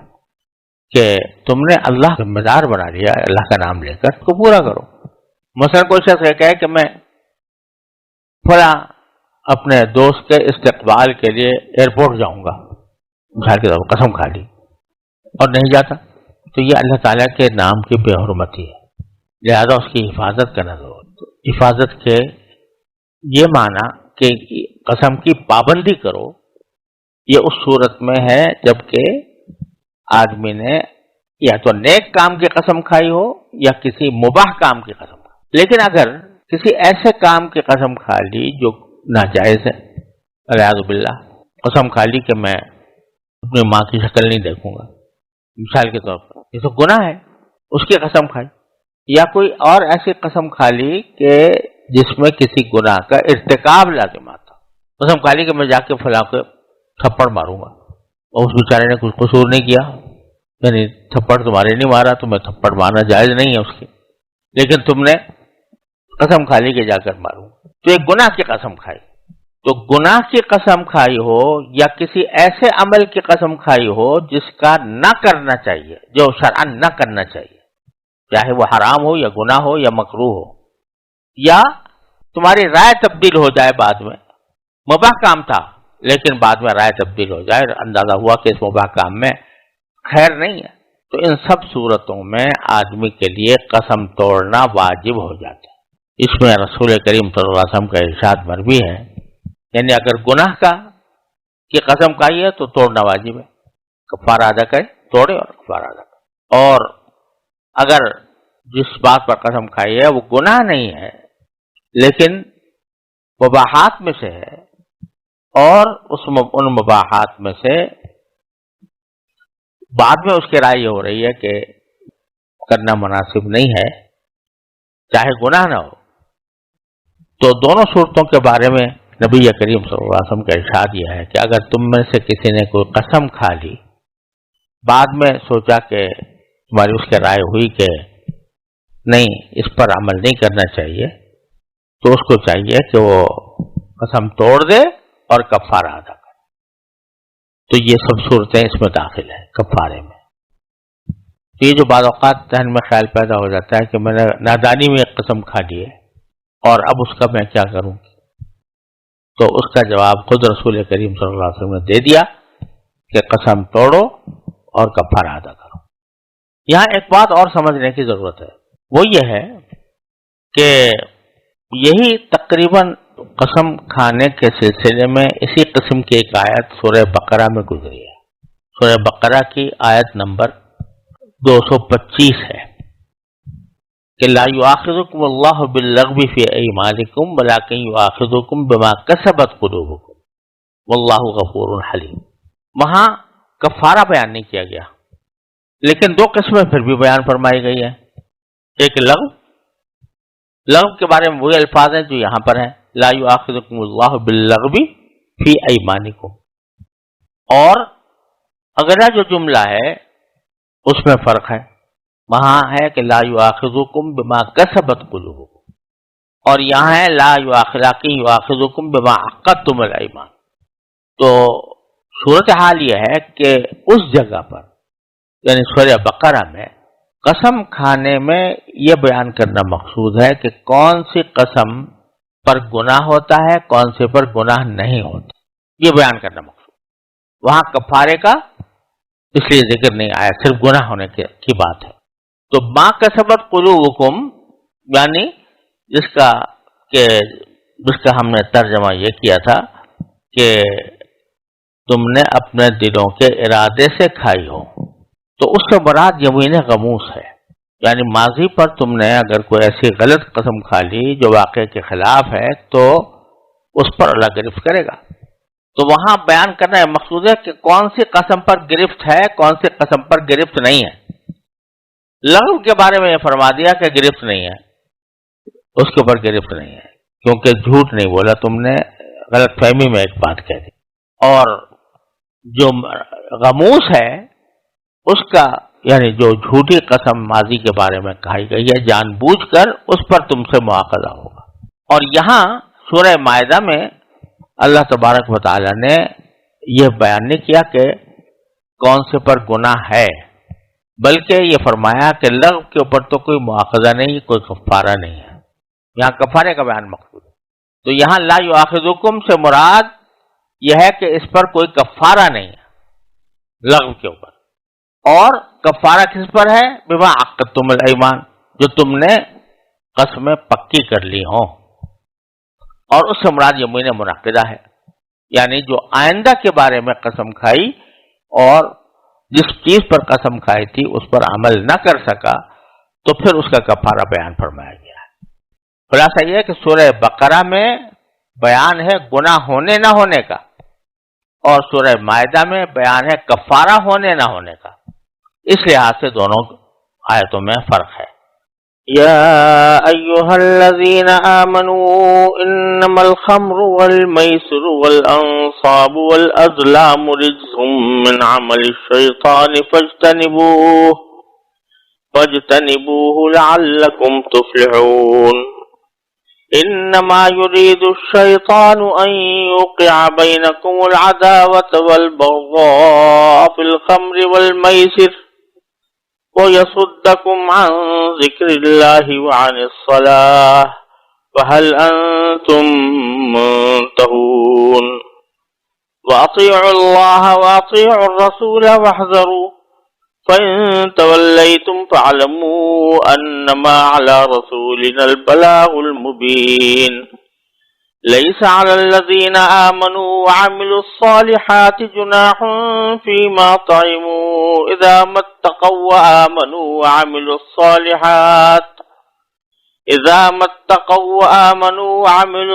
کہ تم نے اللہ ذمہ دار بنا لیا، اللہ کا نام لے کر اس کو پورا کرو۔ مثلا کوئی شخص یہ کہے کہ میں فلاں اپنے دوست کے استقبال کے لیے ایئرپورٹ جاؤں گا، مثال کے طور پر قسم کھا لی اور نہیں جاتا، تو یہ اللہ تعالیٰ کے نام کی بے حرمتی ہے، لہذا اس کی حفاظت کرنا ضرور۔ حفاظت کے یہ معنی کہ قسم کی پابندی کرو، یہ اس صورت میں ہے جبکہ آدمی نے یا تو نیک کام کی قسم کھائی ہو یا کسی مباح کام کی قسم کھائی۔ لیکن اگر کسی ایسے کام کی قسم کھا لی جو ناجائز ہے، والعیاذ باللہ، قسم کھا لی کہ میں اپنی ماں کی شکل نہیں دیکھوں گا مثال کے طور پر، یہ تو گناہ ہے، اس کی قسم کھائی، یا کوئی اور ایسی قسم کھا لی کہ جس میں کسی گناہ کا ارتکاب لازم آتا، قسم کھا لی کہ میں جا کے فلاں کو تھپڑ ماروں گا، اور اس بیچارے نے کچھ قصور نہیں کیا، یعنی تھپڑ تمہارے نہیں مارا، تمہیں تھپڑ مارنا جائز نہیں ہے اس کی، لیکن تم نے قسم کھا لی کہ جا کر ماروں، تو ایک گناہ کی قسم کھائی۔ تو گناہ کی قسم کھائی ہو یا کسی ایسے عمل کی قسم کھائی ہو جس کا نہ کرنا چاہیے، جو شرعاً نہ کرنا چاہیے، چاہے وہ حرام ہو یا گناہ ہو یا مکروہ ہو، یا تمہاری رائے تبدیل ہو جائے، بعد میں مباح کام تھا لیکن بعد میں رائے تبدیل ہو جائے، اندازہ ہوا کہ اس مباح کام میں خیر نہیں ہے، تو ان سب صورتوں میں آدمی کے لیے قسم توڑنا واجب ہو جاتا ہے۔ اس میں رسول کریم صلی اللہ علیہ وسلم کا ارشاد مروی ہے، یعنی اگر گناہ کی قسم کھائی ہے تو توڑنا واجب ہے، کفارہ ادا کرے، توڑے اور کفارہ ادا کرے۔ اور اگر جس بات پر قسم کھائی ہے وہ گناہ نہیں ہے لیکن مباحات میں سے ہے، اور ان مباحات میں سے بعد میں اس کی رائے یہ ہو رہی ہے کہ کرنا مناسب نہیں ہے، چاہے گناہ نہ ہو، تو دونوں صورتوں کے بارے میں نبی کریم صلی اللہ علیہ وسلم کا ارشاد یہ ہے کہ اگر تم میں سے کسی نے کوئی قسم کھا لی، بعد میں سوچا کہ تمہاری اس کی رائے ہوئی کہ نہیں اس پر عمل نہیں کرنا چاہیے، تو اس کو چاہیے کہ وہ قسم توڑ دے اور کفارہ ادا کرے۔ تو یہ سب صورتیں اس میں داخل ہیں کفارے میں۔ تو یہ جو بعض اوقات ذہن میں خیال پیدا ہو جاتا ہے کہ میں نے نادانی میں ایک قسم کھا لی ہے اور اب اس کا میں کیا کروں، تو اس کا جواب خود رسول کریم صلی اللہ علیہ وسلم نے دے دیا کہ قسم توڑو اور کفارہ ادا کرو۔ یہاں ایک بات اور سمجھنے کی ضرورت ہے، وہ یہ ہے کہ یہی تقریباً قسم کھانے کے سلسلے میں اسی قسم کی ایک آیت سورہ بقرہ میں گزری ہے۔ سورہ بقرہ کی آیت نمبر 225 ہے کہ لا یؤاخذکم اللہ باللغو فی ایمانکم ولکن یؤاخذکم بما کسبت قلوبکم واللہ غفور حلیم۔ وہاں کفارہ بیان نہیں کیا گیا، لیکن دو قسمیں پھر بھی بیان فرمائی گئی ہیں۔ ایک لغو کے بارے میں وہی الفاظ ہیں جو یہاں پر ہیں، لا یؤاخذکم اللہ باللغو فی ایمانکم، اور اگلا جو جملہ ہے اس میں فرق ہے، وہاں ہے کہ لا یؤاخذکم بما کسبت قلوبکم، اور یہاں ہے لا یؤاخذکم بما عقدتم الایمان۔ تو صورتحال یہ ہے کہ اس جگہ پر یعنی سورہ بقرہ میں قسم کھانے میں یہ بیان کرنا مقصود ہے کہ کون سی قسم پر گناہ ہوتا ہے، کون سے پر گناہ نہیں ہوتا، یہ بیان کرنا مقصود۔ وہاں کفارے کا اس لیے ذکر نہیں آیا، صرف گناہ ہونے کی بات ہے۔ تو ما کسبت قلوبکم یعنی جس کا ہم نے ترجمہ یہ کیا تھا کہ تم نے اپنے دلوں کے ارادے سے کھائی ہو، تو اس سے مراد یمین غموس ہے، یعنی ماضی پر تم نے اگر کوئی ایسی غلط قسم کھا لی جو واقعے کے خلاف ہے تو اس پر اللہ گرفت کرے گا۔ تو وہاں بیان کرنا یہ مقصود ہے کہ کون سی قسم پر گرفت ہے، کون سی قسم پر گرفت نہیں ہے۔ لغو کے بارے میں یہ فرما دیا کہ گرفت نہیں ہے، اس کے اوپر گرفت نہیں ہے، کیونکہ جھوٹ نہیں بولا تم نے، غلط فہمی میں ایک بات کہہ دی۔ اور جو غموس ہے اس کا یعنی جو جھوٹی قسم ماضی کے بارے میں کہی گئی ہے جان بوجھ کر، اس پر تم سے مواخذہ ہوگا۔ اور یہاں سورہ مائدہ میں اللہ تبارک و تعالی نے یہ بیان نہیں کیا کہ کون سے پر گناہ ہے، بلکہ یہ فرمایا کہ لغو کے اوپر تو کوئی مواخذہ نہیں، کوئی کفارہ نہیں ہے، یہاں کفارے کا بیان مقصود ہے۔ تو یہاں لا یؤاخذکم سے مراد یہ ہے کہ اس پر کوئی کفارہ نہیں ہے لغو کے اوپر، اور کفارہ کس پر ہے؟ بما عقدتم الایمان، جو تم نے قسمیں پکی کر لی ہوں، اور اس سے مراد یمین منعقدہ ہے، یعنی جو آئندہ کے بارے میں قسم کھائی اور جس چیز پر قسم کھائی تھی اس پر عمل نہ کر سکا تو پھر اس کا کفارہ بیان فرمایا گیا ہے۔ خلاصہ یہ ہے کہ سورہ بقرہ میں بیان ہے گناہ ہونے نہ ہونے کا، اور سورہ مائدہ میں بیان ہے کفارہ ہونے نہ ہونے کا، اس لحاظ سے دونوں آیتوں میں فرق ہے۔ يا أيها الذين آمنوا إنما الخمر والميسر والأنصاب والأزلام رجس من عمل الشيطان فاجتنبوه لعلكم تفلحون إنما يريد الشيطان أن يوقع بينكم العداوة والبغضاء في الخمر والميسر وَيَصُدَّكُمْ عَنْ ذِكْرِ اللَّهِ وَعَنِ الصَّلَاةِ فَهَلْ أَنْتُمْ مُنْتَهُونَ وَأَطِيعُوا اللَّهَ وَأَطِيعُوا الرَّسُولَ وَاحْذَرُوا فَإِن تَوَلَّيْتُمْ فَاعْلَمُوا أَنَّمَا عَلَى رَسُولِنَا الْبَلَاغُ الْمُبِينُ ليس على الذين آمنوا وعملوا الصالحات جناح فيما طعموا إذا ما اتقوا وعملوا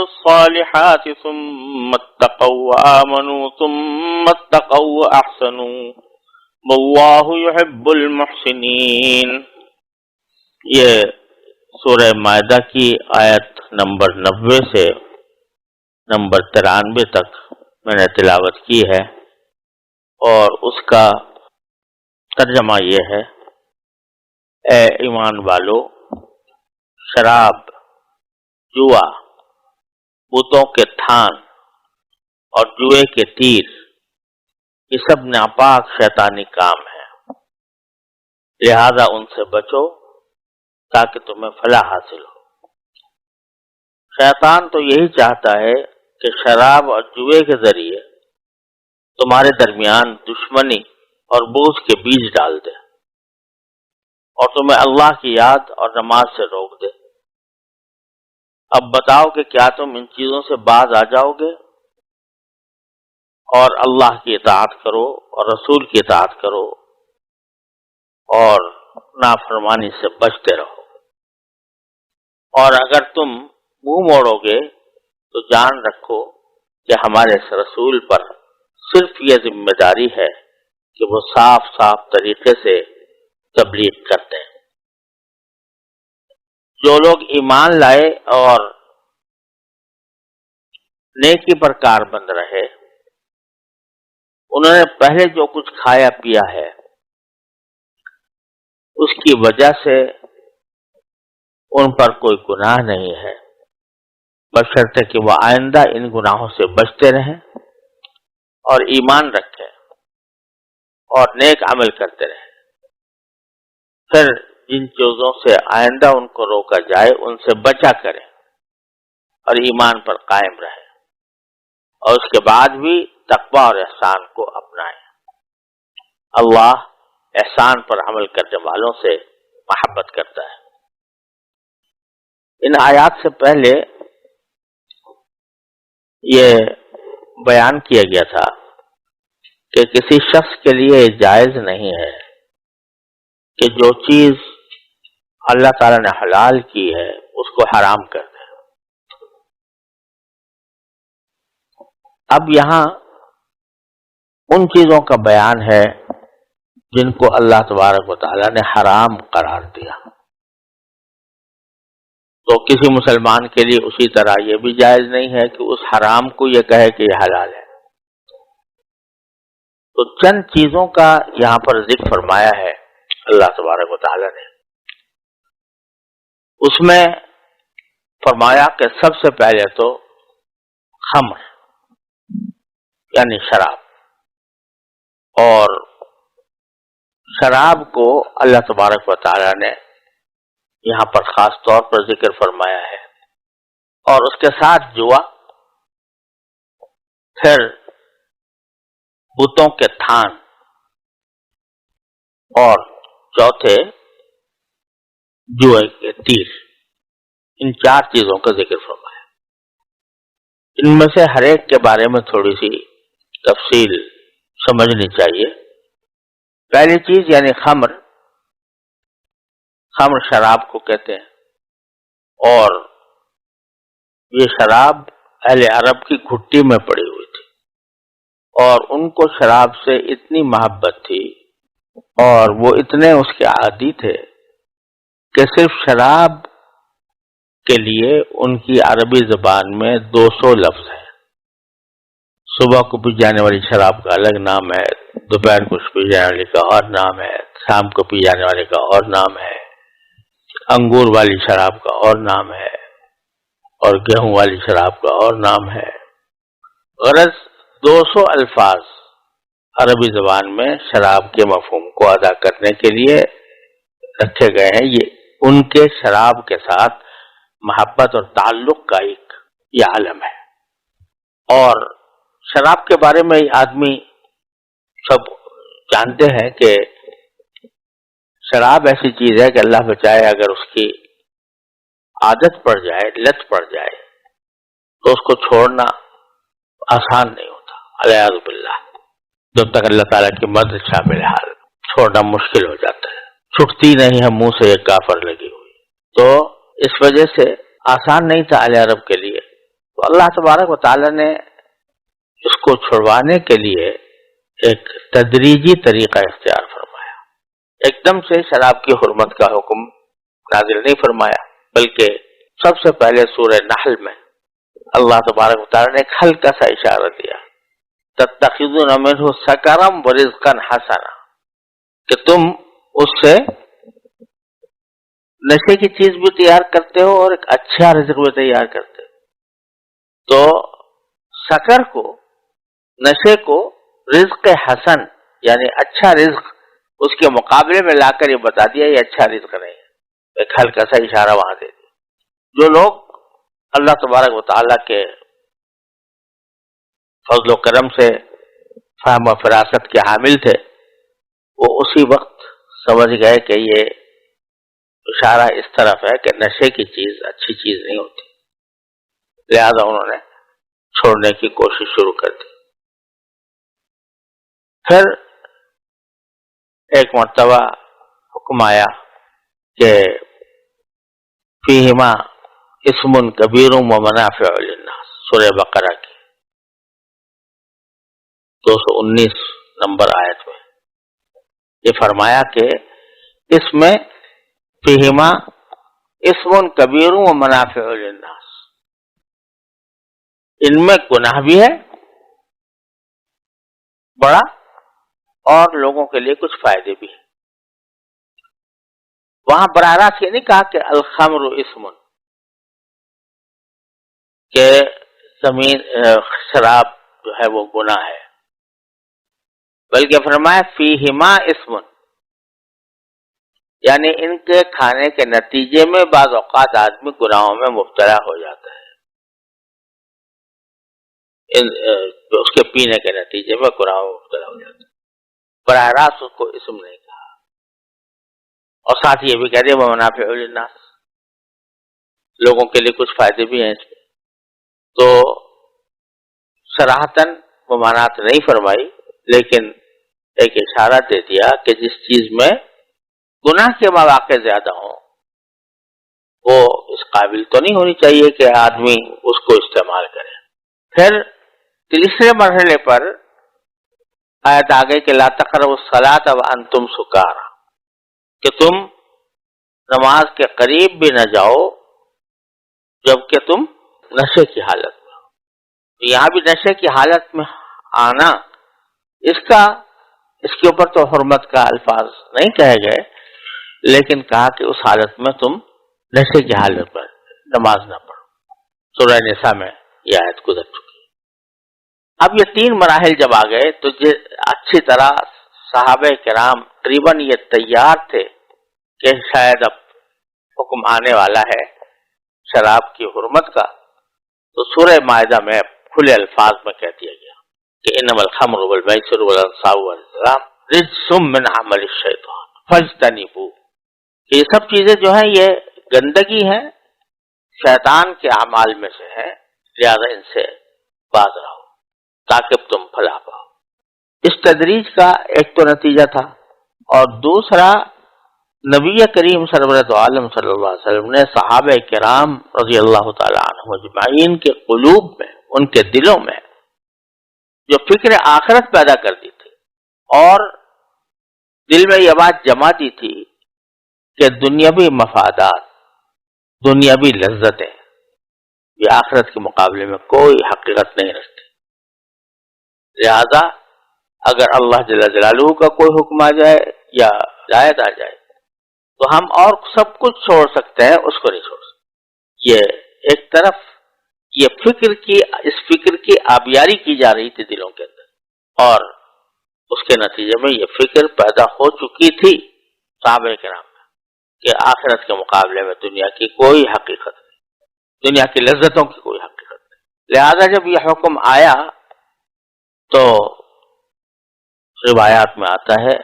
الصالحات ثم اتقوا وآمنوا ثم اتقوا وأحسنوا والله يحب المحسنين۔ یہ سورہ مائدہ کی آیت نمبر 90 سے نمبر 93 تک میں نے تلاوت کی ہے، اور اس کا ترجمہ یہ ہے: اے ایمان والو، شراب، جوا، بتوں کے تھان اور جوئے کے تیر، یہ سب ناپاک شیطانی کام ہے۔ لہذا ان سے بچو تاکہ تمہیں فلاح حاصل ہو۔ شیطان تو یہی چاہتا ہے کہ شراب اور جوئے کے ذریعے تمہارے درمیان دشمنی اور بغض کے بیج ڈال دے اور تمہیں اللہ کی یاد اور نماز سے روک دے۔ اب بتاؤ کہ کیا تم ان چیزوں سے باز آ جاؤ گے اور اللہ کی اطاعت کرو اور رسول کی اطاعت کرو اور نافرمانی سے بچتے رہو، اور اگر تم منہ موڑو گے تو جان رکھو کہ ہمارے اس رسول پر صرف یہ ذمہ داری ہے کہ وہ صاف صاف طریقے سے تبلیغ کرتے ہیں۔ جو لوگ ایمان لائے اور نیکی پر کاربند رہے، انہوں نے پہلے جو کچھ کھایا پیا ہے اس کی وجہ سے ان پر کوئی گناہ نہیں ہے، بشرطے کہ وہ آئندہ ان گناہوں سے بچتے رہیں اور ایمان رکھیں اور نیک عمل کرتے رہیں۔ پھر جن چیزوں سے آئندہ ان کو روکا جائے ان سے بچا کریں اور ایمان پر قائم رہیں، اور اس کے بعد بھی تقوی اور احسان کو اپنائیں۔ اللہ احسان پر عمل کرنے والوں سے محبت کرتا ہے۔ ان آیات سے پہلے یہ بیان کیا گیا تھا کہ کسی شخص کے لیے جائز نہیں ہے کہ جو چیز اللہ تعالی نے حلال کی ہے اس کو حرام کر دے۔ اب یہاں ان چیزوں کا بیان ہے جن کو اللہ تبارک و تعالی نے حرام قرار دیا، تو کسی مسلمان کے لیے اسی طرح یہ بھی جائز نہیں ہے کہ اس حرام کو یہ کہے کہ یہ حلال ہے۔ تو چند چیزوں کا یہاں پر ذکر فرمایا ہے اللہ تبارک و تعالی نے۔ اس میں فرمایا کہ سب سے پہلے تو خمر یعنی شراب، اور شراب کو اللہ تبارک و تعالی نے یہاں پر خاص طور پر ذکر فرمایا ہے، اور اس کے ساتھ جوا، پھر بتوں کے تھان، اور چوتھے جوئے کے تیر، ان چار چیزوں کا ذکر فرمایا۔ ان میں سے ہر ایک کے بارے میں تھوڑی سی تفصیل سمجھنی چاہیے۔ پہلی چیز یعنی خمر شراب کو کہتے ہیں، اور یہ شراب اہل عرب کی گھٹی میں پڑی ہوئی تھی، اور ان کو شراب سے اتنی محبت تھی اور وہ اتنے اس کے عادی تھے کہ صرف شراب کے لیے ان کی عربی زبان میں 200 لفظ ہیں۔ صبح کو پی جانے والی شراب کا الگ نام ہے، دوپہر کو پی جانے والی کا اور نام ہے، شام کو پی جانے والے کا اور نام ہے، انگور والی شراب کا اور نام ہے، اور گیہوں والی شراب کا اور نام ہے۔ غرض 200 الفاظ عربی زبان میں شراب کے مفہوم کو ادا کرنے کے لیے رکھے گئے ہیں۔ یہ ان کے شراب کے ساتھ محبت اور تعلق کا ایک یہ عالم ہے۔ اور شراب کے بارے میں آدمی سب جانتے ہیں کہ شراب ایسی چیز ہے کہ اللہ بچائے اگر اس کی عادت پڑ جائے، لت پڑ جائے، تو اس کو چھوڑنا آسان نہیں ہوتا، الیاذ باللہ۔ جب تک اللہ تعالیٰ کی مدد شامل حال، چھوڑنا مشکل ہو جاتا ہے، چھٹتی نہیں ہے منہ سے ایک کافر لگی ہوئی۔ تو اس وجہ سے آسان نہیں تھا اہل عرب کے لیے، تو اللہ تبارک و تعالیٰ نے اس کو چھڑوانے کے لیے ایک تدریجی طریقہ اختیار فرمایا۔ ایک دم سے شراب کی حرمت کا حکم نازل نہیں فرمایا، بلکہ سب سے پہلے سورہ نحل میں اللہ تبارک و تعالیٰ نے ایک ہلکا سا اشارہ دیا، تتخذون منہ سکرا ورزقا حسنا، کہ تم اس سے نشے کی چیز بھی تیار کرتے ہو اور ایک اچھا رزق بھی تیار کرتے ہو۔ تو سکر کو، نشے کو رزق حسن یعنی اچھا رزق اس کے مقابلے میں لا کر یہ بتا دیا یہ اچھا رزق نہیں ہے، ایک ہلکا سا اشارہ وہاں دے دیا۔ جو لوگ اللہ تبارک و تعالیٰ کے فضل و کرم سے فہم و فراست کے حامل تھے، وہ اسی وقت سمجھ گئے کہ یہ اشارہ اس طرف ہے کہ نشے کی چیز اچھی چیز نہیں ہوتی، لہذا انہوں نے چھوڑنے کی کوشش شروع کر دی۔ پھر ایک مرتبہ حکم آیا کہ فیہما اسم کبیر و منافع للناس، سورہ بقرہ کی 219 نمبر آیت میں یہ فرمایا کہ اس میں فیہما اسم کبیر و منافع للناس، ان میں گناہ بھی ہے بڑا اور لوگوں کے لیے کچھ فائدے بھی ہیں۔ وہاں براہ راست یہ نہیں کہا کہ الخمر اسم، کہ زمین شراب جو ہے وہ گناہ ہے، بلکہ فرمایا فیہما اسم، یعنی ان کے کھانے کے نتیجے میں بعض اوقات آدمی گناہوں میں مبتلا ہو جاتا ہے، اس کے پینے کے نتیجے میں گناہوں میں مبتلا ہو جاتا ہے، براہ راست اس کو اسم نہیں کہا، اور ساتھ یہ بھی کہہ دیا وہ منافع للناس، لوگوں کے لیے کچھ فائدے بھی ہیں اس میں۔ تو صراحتاً ممانعت نہیں فرمائی، لیکن ایک اشارہ دے دیا کہ جس چیز میں گناہ کے مواقع زیادہ ہوں وہ اس قابل تو نہیں ہونی چاہیے کہ آدمی اس کو استعمال کرے۔ پھر تیسرے مرحلے پر آیت آگئی کہ لا تقربوا الصلاۃ وانتم سکارى، کہ تم نماز کے قریب بھی نہ جاؤ جبکہ تم نشے کی حالت میں ہو۔ یہاں بھی نشے کی حالت میں آنا، اس کے اوپر تو حرمت کا الفاظ نہیں کہے گئے، لیکن کہا کہ اس حالت میں تم نشے کی حالت پر نماز نہ پڑھو۔ سورہ نساء میں یہ آیت گزر چکی۔ اب یہ تین مراحل جب آ گئے تو اچھی طرح صحابہ کرام تقریباً یہ تیار تھے کہ شاید اب حکم آنے والا ہے شراب کی حرمت کا، تو سورہ مائدہ میں کھلے الفاظ میں کہہ دیا گیا کہ انما الخمر والمیسر والانصاب والازلام رجس من عمل الشیطان فاجتنبوہ، کہ یہ سب چیزیں جو ہیں یہ گندگی ہیں، شیطان کے اعمال میں سے ہیں، لہذا ان سے باز رہو تاکہ تم پھلا پاؤ۔ اس تدریج کا ایک تو نتیجہ تھا، اور دوسرا نبی کریم سرورت عالم صلی اللہ علیہ وسلم نے صحابہ کرام رضی اللہ تعالی عنہم اجمعین کے قلوب میں، ان کے دلوں میں جو فکر آخرت پیدا کر دی تھی، اور دل میں یہ بات جما دی تھی کہ دنیاوی مفادات، دنیاوی لذتیں یہ آخرت کے مقابلے میں کوئی حقیقت نہیں رکھتی، لہذا اگر اللہ جل جلالہ کا کوئی حکم آ جائے یا ہدایت آ جائے تو ہم اور سب کچھ چھوڑ سکتے ہیں، اس کو نہیں چھوڑ سکتے۔ یہ ایک طرف یہ اس فکر کی آبیاری کی جا رہی تھی دلوں کے اندر، اور اس کے نتیجے میں یہ فکر پیدا ہو چکی تھی صحابہ کرام میں کہ آخرت کے مقابلے میں دنیا کی کوئی حقیقت نہیں، دنیا کی لذتوں کی کوئی حقیقت نہیں۔ لہذا جب یہ حکم آیا تو روایات میں آتا ہے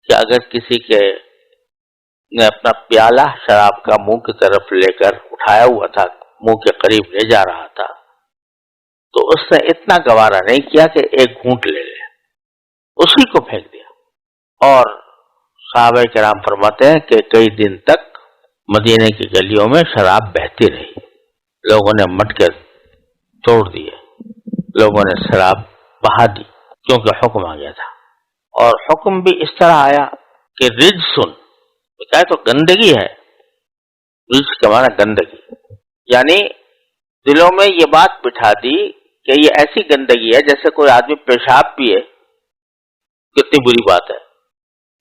کہ اگر کسی کے نے اپنا پیالہ شراب کا منہ کی طرف لے کر اٹھایا ہوا تھا، منہ کے قریب لے جا رہا تھا، تو اس نے اتنا گوارا نہیں کیا کہ ایک گھونٹ لے لے، اسی کو پھینک دیا۔ اور صحابہ کرام فرماتے ہیں کہ کئی دن تک مدینے کی گلیوں میں شراب بہتی رہی، لوگوں نے مٹکے توڑ دیے، لوگوں نے شراب بہا دی، کیونکہ حکم آ گیا تھا۔ اور حکم بھی اس طرح آیا کہ رجسن، کہا تو گندگی ہے، رجس کا معنی گندگی، یعنی دلوں میں یہ بات بٹھا دی کہ یہ ایسی گندگی ہے جیسے کوئی آدمی پیشاب پیے، کتنی بری بات ہے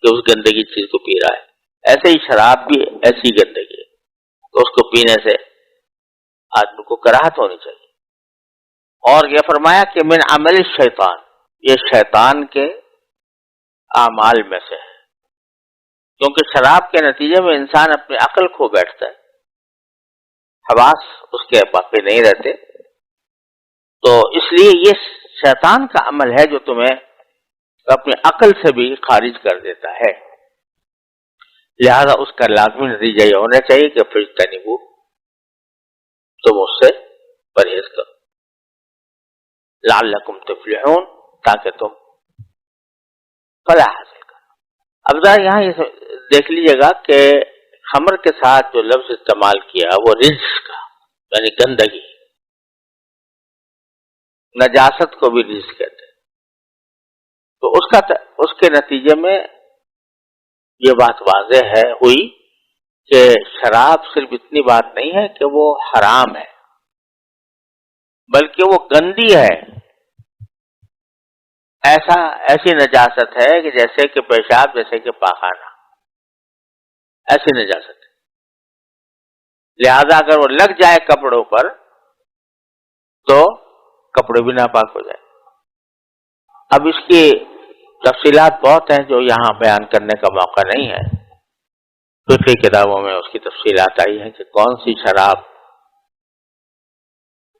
کہ اس گندگی چیز کو پی رہا ہے، ایسے ہی شراب بھی ایسی گندگی ہے کہ اس کو پینے سے آدمی کو کراہت ہونی چاہیے۔ اور یہ فرمایا کہ من عمل الشیطان، یہ شیطان کے اعمال میں سے ہے، کیونکہ شراب کے نتیجے میں انسان اپنی عقل کھو بیٹھتا ہے، حواس اس کے باقی نہیں رہتے. تو اس لیے یہ شیطان کا عمل ہے جو تمہیں اپنی عقل سے بھی خارج کر دیتا ہے. لہذا اس کا لازمی نتیجہ یہ ہونا چاہیے کہ فاجتنبوہ، تم اس سے پرہیز کرو، لعلکم تفلحون، تاکہ تم فلاح حاصل کرو. اب ذرا یہاں یہ دیکھ لیجیے گا کہ خمر کے ساتھ جو لفظ استعمال کیا وہ رجس کا، یعنی گندگی، نجاست کو بھی رجس کہتے ہیں. تو اس کے نتیجے میں یہ بات واضح ہوئی کہ شراب صرف اتنی بات نہیں ہے کہ وہ حرام ہے، بلکہ وہ گندی ہے. ایسی نجاست ہے کہ جیسے کہ پیشاب، جیسے کہ پاخانہ، ایسی نجاست ہے. لہذا اگر وہ لگ جائے کپڑوں پر تو کپڑے بھی ناپاک ہو جائے. اب اس کی تفصیلات بہت ہیں جو یہاں بیان کرنے کا موقع نہیں ہے. فقہ کتابوں میں اس کی تفصیلات آئی ہیں کہ کون سی شراب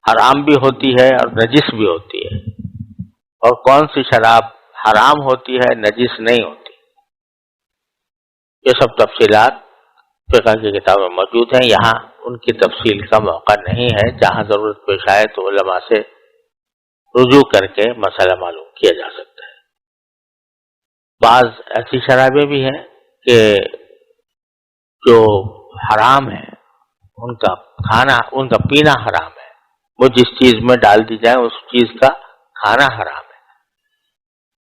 حرام بھی ہوتی ہے اور نجس بھی ہوتی ہے، اور کون سی شراب حرام ہوتی ہے نجس نہیں ہوتی. یہ سب تفصیلات فقہ کی کتابوں میں موجود ہیں. یہاں ان کی تفصیل کا موقع نہیں ہے. جہاں ضرورت پیش آئے تو علماء سے رجوع کر کے مسئلہ معلوم کیا جا سکتا ہے. بعض ایسی شرابیں بھی ہیں کہ جو حرام ہے، ان کا کھانا، ان کا پینا حرام ہے. وہ جس چیز میں ڈال دی جائے اس چیز کا کھانا حرام ہے،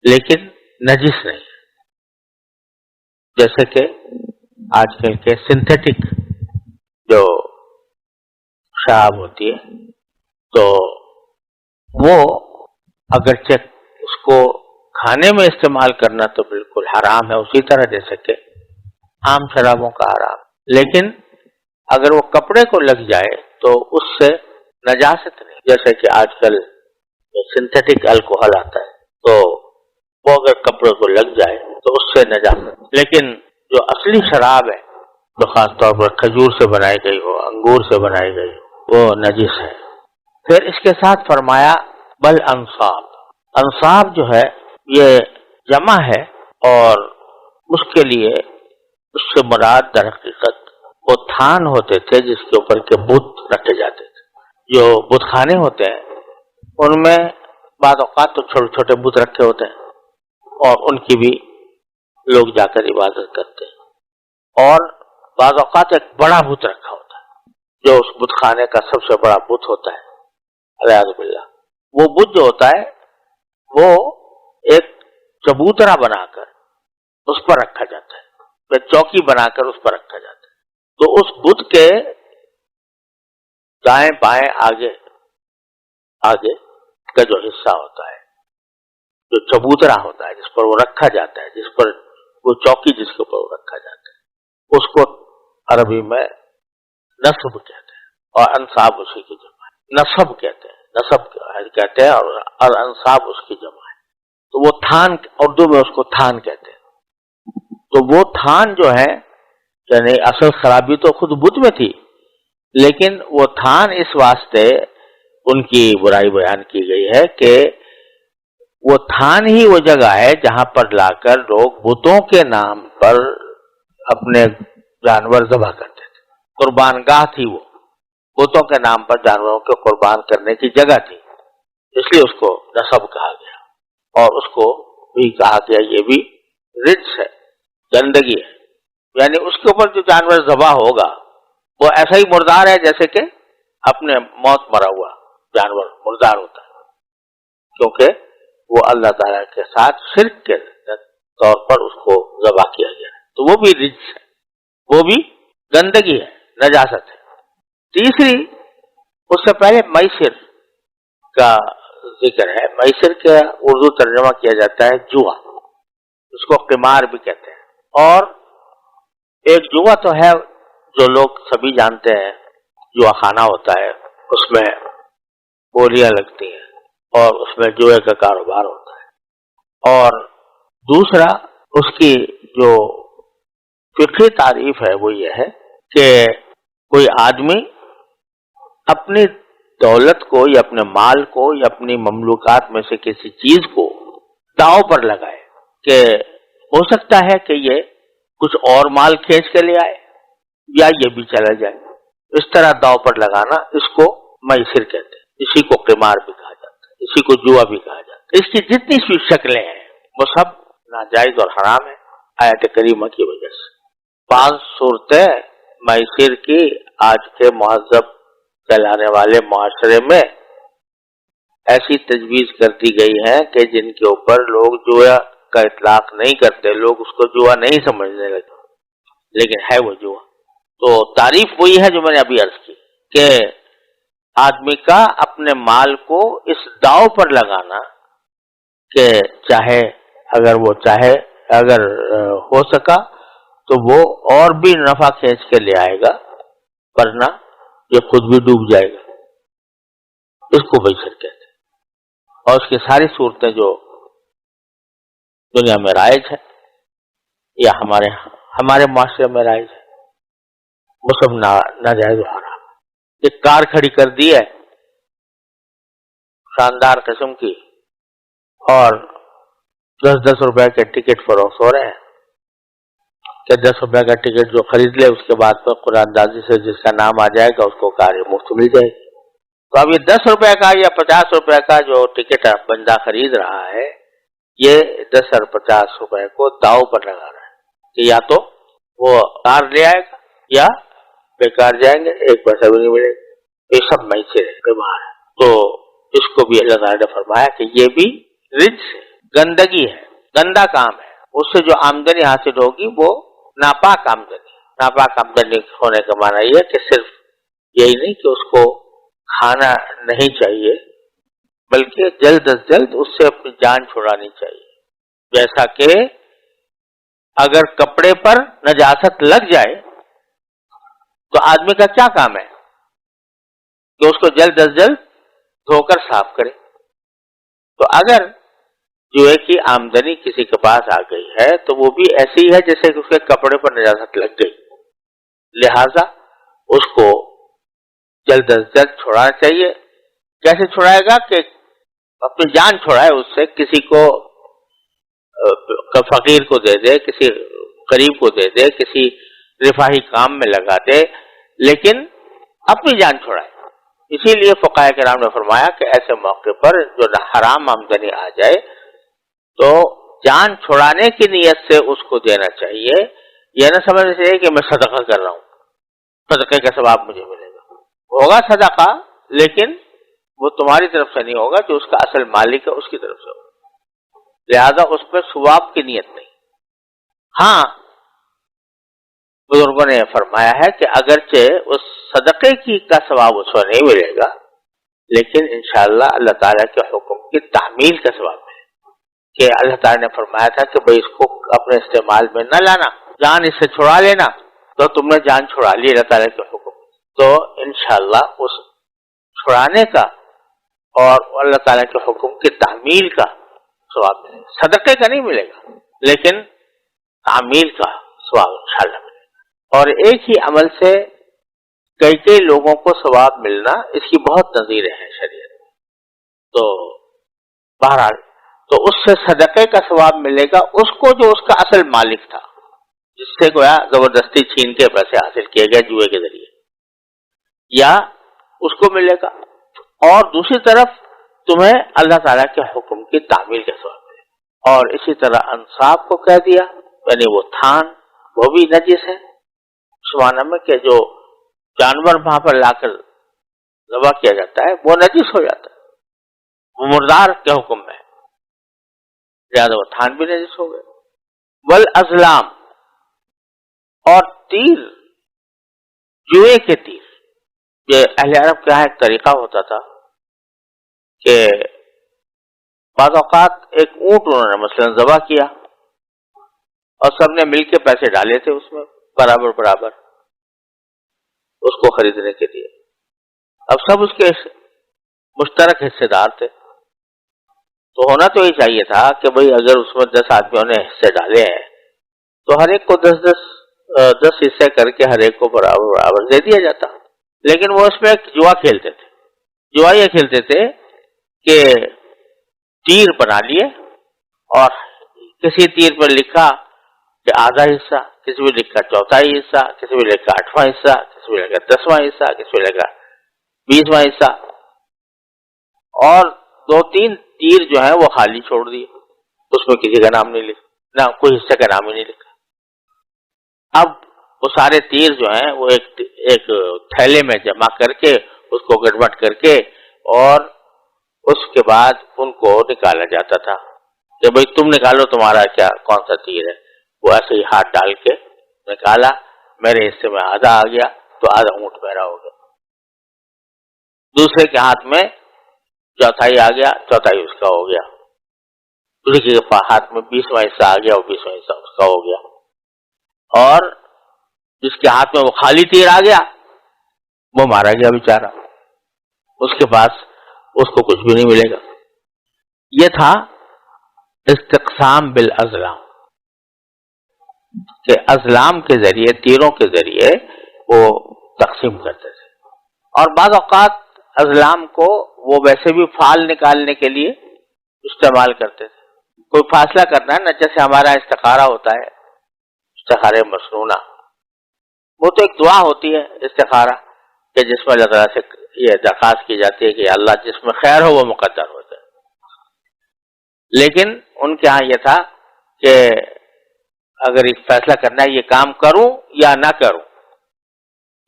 لیکن نجس نہیں. جیسے کہ آج کل کے سنتھیٹک جو شراب ہوتی ہے، تو وہ اگرچہ اس کو کھانے میں استعمال کرنا تو بالکل حرام ہے، اسی طرح جیسے کہ عام شرابوں کا حرام. لیکن اگر وہ کپڑے کو لگ جائے تو اس سے نجاست نہیں. جیسے کہ آج کل سنتھیٹک الکوہل آتا ہے، تو وہ اگر کپڑے کو لگ جائے تو اس سے نجاست. لیکن جو اصلی شراب ہے، جو خاص طور پر کھجور سے بنائی گئی ہو، انگور سے بنائی گئی ہو، وہ نجس ہے. پھر اس کے ساتھ فرمایا بل انصاب. انصاب جو ہے یہ جمع ہے، اور اس کے لیے اس سے مراد در حقیقت وہ تھان ہوتے تھے جس کے اوپر کے بت رکھے جاتے تھے. جو بت خانے ہوتے ہیں ان میں بعض اوقات تو چھوٹے چھوٹے بت رکھے ہوتے ہیں، اور ان کی بھی لوگ جا کر عبادت کرتے ہیں. اور بعض اوقات ایک بڑا بت رکھا ہوتا ہے جو اس بت خانے کا سب سے بڑا بت ہوتا ہے، الیاذ باللہ. وہ بت جو ہوتا ہے وہ ایک چبوترا بنا کر اس پر رکھا جاتا ہے، ایک چوکی بنا کر اس پر رکھا جاتا ہے. تو اس بت کے دائیں بائیں آگے کا جو حصہ ہوتا ہے، جو چبوترا ہوتا ہے جس پر وہ رکھا جاتا ہے، جس پر وہ چوکی جس کے اوپر وہ رکھا جاتا ہے، اس کو عربی میں نصب کہتے ہیں، اور انصاب اسی کی جمع ہے. نصب کہتے ہیں، نصب کہتے ہیں، اور انصاب اس کی جمع ہے. تو وہ تھان، اردو میں اس کو تھان کہتے ہیں. تو وہ تھان جو ہے، یعنی اصل خرابی تو خود بت میں تھی، لیکن وہ تھان اس واسطے ان کی برائی بیان کی گئی ہے کہ وہ تھان ہی وہ جگہ ہے جہاں پر لا کر لوگ بتوں کے نام پر اپنے جانور ذبح کرتے تھے. قربان گاہ تھی، وہ بتوں کے نام پر جانوروں کو قربان کرنے کی جگہ تھی، اس لیے اس کو نصب کہا گیا. اور اس کو بھی کہا گیا یہ بھی رجس ہے، گندگی ہے. یعنی اس کے اوپر جو جانور ذبح ہوگا وہ ایسا ہی مردار ہے جیسے کہ اپنے موت مرا ہوا جانور مردار ہوتا ہے، کیونکہ وہ اللہ تعالیٰ کے ساتھ شرک کے طور پر اس کو ذبح کیا گیا ہے. تو وہ بھی رجس ہے، وہ بھی گندگی ہے، نجاست ہے. تیسری، اس سے پہلے میسر کا ذکر ہے. میسر کا اردو ترجمہ کیا جاتا ہے جوا، اس کو قمار بھی کہتے ہیں. اور ایک جوا تو ہے جو لوگ سبھی جانتے ہیں، جوا خانہ ہوتا ہے، اس میں بولیاں لگتی ہیں اور اس میں جوئے کا کاروبار ہوتا ہے. اور دوسرا اس کی جو فقہی تعریف ہے وہ یہ ہے کہ کوئی آدمی اپنی دولت کو یا اپنے مال کو یا اپنی مملوکات میں سے کسی چیز کو داؤ پر لگائے کہ ہو سکتا ہے کہ یہ کچھ اور مال کھینچ کے لے آئے یا یہ بھی چلا جائے. اس طرح داؤ پر لگانا اس کو میسر کہتے ہیں. اسی کو قمار بھی کہا جاتا ہے, اسی کو جوا بھی کہا جاتا ہے. اس کی جتنی بھی شکلیں ہیں وہ سب ناجائز اور حرام ہیں آیت کریمہ کی وجہ سے. 5 صورتیں میسر کی آج کے مہذب چلانے والے معاشرے میں ایسی تجویز کر دی گئی ہیں کہ جن کے اوپر لوگ جوا کا اطلاق نہیں کرتے, لوگ اس کو جوا نہیں سمجھنے لگے, لیکن ہے وہ جوا. تو تعریف وہی ہے جو میں نے ابھی عرض کی کہ آدمی کا اپنے مال کو اس داؤ پر لگانا کہ چاہے اگر ہو سکا تو وہ اور بھی نفع کھینچ کے لے آئے گا, ورنہ یہ خود بھی ڈوب جائے گا. اس کو میسر کہتے ہیں. اور اس کی ساری صورتیں جو دنیا میں رائج ہے یا ہمارے معاشرے میں رائج ہے وہ سب ناجائز و حرام. ایک کار کھڑی کر دی ہے شاندار قسم کی اور 10 روپے کے ٹکٹ فروخت ہو رہے ہیں کہ 10 روپے کا ٹکٹ جو خرید لے اس کے بعد تو قرآن اندازی سے جس کا نام آ جائے گا اس کو کار مفت مل جائے گی. تو اب یہ 10 روپے کا یا 50 روپے کا جو ٹکٹ بندہ خرید رہا ہے یہ 10 اور 50 روپے کو داؤ پر لگا رہا ہے کہ یا تو وہ کار لے آئے گا یا بیکار جائیں گے, 1 پیسہ بھی نہیں ملے گا. یہ سب میسر ہے, بیمار ہے. تو اس کو بھی اللہ تعالیٰ نے فرمایا کہ یہ بھی رجس ہے, گندگی ہے, گندا کام ہے. اس سے جو آمدنی حاصل ہوگی وہ ناپاک آمدنی. ناپاک آمدنی ہونے کا معنی یہ کہ صرف یہی نہیں کہ اس کو کھانا نہیں چاہیے بلکہ جلد از جلد اس سے اپنی جان چھڑانی چاہیے. جیسا کہ اگر کپڑے پر نجاست لگ جائے تو آدمی کا کیا کام ہے کہ اس کو جلد از جلد دھو کر صاف کرے. تو اگر جوئے کی آمدنی کسی کے پاس آ گئی ہے تو وہ بھی ایسی ہے جیسے کہ اس کے کپڑے پر نجاست لگ گئی, لہذا اس کو جلد از جلد چھڑانا چاہیے. کیسے چھڑائے گا کہ اپنی جان چھڑائے, اس سے کسی کو فقیر کو دے دے, کسی غریب کو دے دے, کسی رفاہی کام میں لگا دے, لیکن اپنی جان چھڑائے. اسی لیے فقہاء کرام نے فرمایا کہ ایسے موقع پر جو حرام آمدنی آ جائے تو جان چھڑانے کی نیت سے اس کو دینا چاہیے. یہ نہ سمجھنا چاہیے کہ میں صدقہ کر رہا ہوں, صدقے کا ثواب مجھے ملے گا. ہوگا صدقہ لیکن وہ تمہاری طرف سے نہیں ہوگا, جو اس کا اصل مالک ہے اس کی طرف سے ہوگا. لہذا اس پہ ثواب کی نیت نہیں. ہاں بزرگوں نے فرمایا ہے کہ اگرچہ اس صدقے کی کا ثواب اس کو نہیں ملے گا لیکن انشاءاللہ اللہ تعالیٰ کے حکم کی تعمیل کا ثواب ملے گا. کہ اللہ تعالیٰ نے فرمایا تھا کہ بھئی اس کو اپنے استعمال میں نہ لانا, جان اس سے چھڑا لینا, تو تم نے جان چھڑا لی اللہ تعالیٰ کے حکم. تو انشاءاللہ اس چھڑانے کا اور اللہ تعالیٰ کے حکم کی تعمیل کا ثواب ملے گا. صدقے کا نہیں ملے گا لیکن تعمیل کا ثواب انشاءاللہ ملے گا. اور ایک ہی عمل سے کئی لوگوں کو ثواب ملنا اس کی بہت نظیریں ہیں شریعت میں. تو بہرحال تو اس سے صدقے کا ثواب ملے گا اس کو جو اس کا اصل مالک تھا, جس سے گویا زبردستی چھین کے پیسے حاصل کیے گئے جوئے کے ذریعے, یا اس کو ملے گا. اور دوسری طرف تمہیں اللہ تعالیٰ کے حکم کی تعمیل کا ثواب ملے گا. اور اسی طرح انصاب کو کہہ دیا, یعنی وہ تھان وہ بھی نجس ہے اس معنی میں کہ جو جانور وہاں پر لا کر ذبح کیا جاتا ہے وہ نجس ہو جاتا ہے, وہ مردار کے حکم میں, لہٰذا وہ تھان بھی نجس ہو گئے. والازلام, اور تیر, جوئے کے تیر. یہ اہل عرب کا ایک طریقہ ہوتا تھا کہ بعض اوقات ایک اونٹ انہوں نے مثلا ذبح کیا اور سب نے مل کے پیسے ڈالے تھے اس میں برابر اس کو خریدنے کے لیے. اب سب اس کے مشترک حصے دار تھے, تو ہونا تو یہ چاہیے تھا کہ بھئی اگر اس میں 10 آدمیوں نے حصے ڈالے ہیں تو ہر ایک کو 10 10 حصے کر کے ہر ایک کو برابر برابر دے دیا جاتا. لیکن وہ اس میں ایک جوا کھیلتے تھے. جوا یہ کھیلتے تھے کہ تیر بنا لیے اور کسی تیر پر لکھا کہ آدھا حصہ، کسی میں لکھا چوتھائی حصہ، کسی میں لکھا 8واں حصہ، کسی میں لکھا 10واں حصہ، کسی میں لکھا 20واں حصہ، اور 2-3 تیر جو ہیں وہ خالی چھوڑ دیے. اس میں کسی کا نام نہیں لکھا، نہ کوئی حصے کا نام ہی نہیں لکھا. اب وہ سارے تیر جو ہیں وہ ایک تھیلے میں جمع کر کے اس کو گڑبڑ کر کے اور اس کے بعد ان کو نکالا جاتا تھا کہ بھئی تم نکالو تمہارا کیا کون سا تیر ہے. وہ ایسے ہی ہاتھ ڈال کے نکالا، میرے حصے میں آدھا آ گیا تو آدھا اونٹ میرا ہو گیا. دوسرے کے ہاتھ میں چوتھائی آ گیا، چوتھائی اس کا ہو گیا. دوسرے کے ہاتھ میں 20واں حصہ آ گیا اور 20واں حصہ اس کا ہو گیا. اور جس کے ہاتھ میں وہ خالی تیر آ گیا وہ مارا گیا بیچارہ، اس کے پاس اس کو کچھ بھی نہیں ملے گا. یہ تھا استقسام بالازلام، کہ ازلام کے ذریعے، تیروں کے ذریعے وہ تقسیم کرتے تھے. اور بعض اوقات ازلام کو وہ ویسے بھی فال نکالنے کے لیے استعمال کرتے تھے. کوئی فاصلہ کرنا ہے نا، جیسے ہمارا استخارہ ہوتا ہے، استخارہ مسنونہ، وہ تو ایک دعا ہوتی ہے استخارہ، کہ جس میں اللہ تعالیٰ سے یہ درخواست کی جاتی ہے کہ اللہ جس میں خیر ہو وہ مقدر ہو جائے. لیکن ان کے ہاں یہ تھا کہ اگر ایک فیصلہ کرنا ہے یہ کام کروں یا نہ کروں،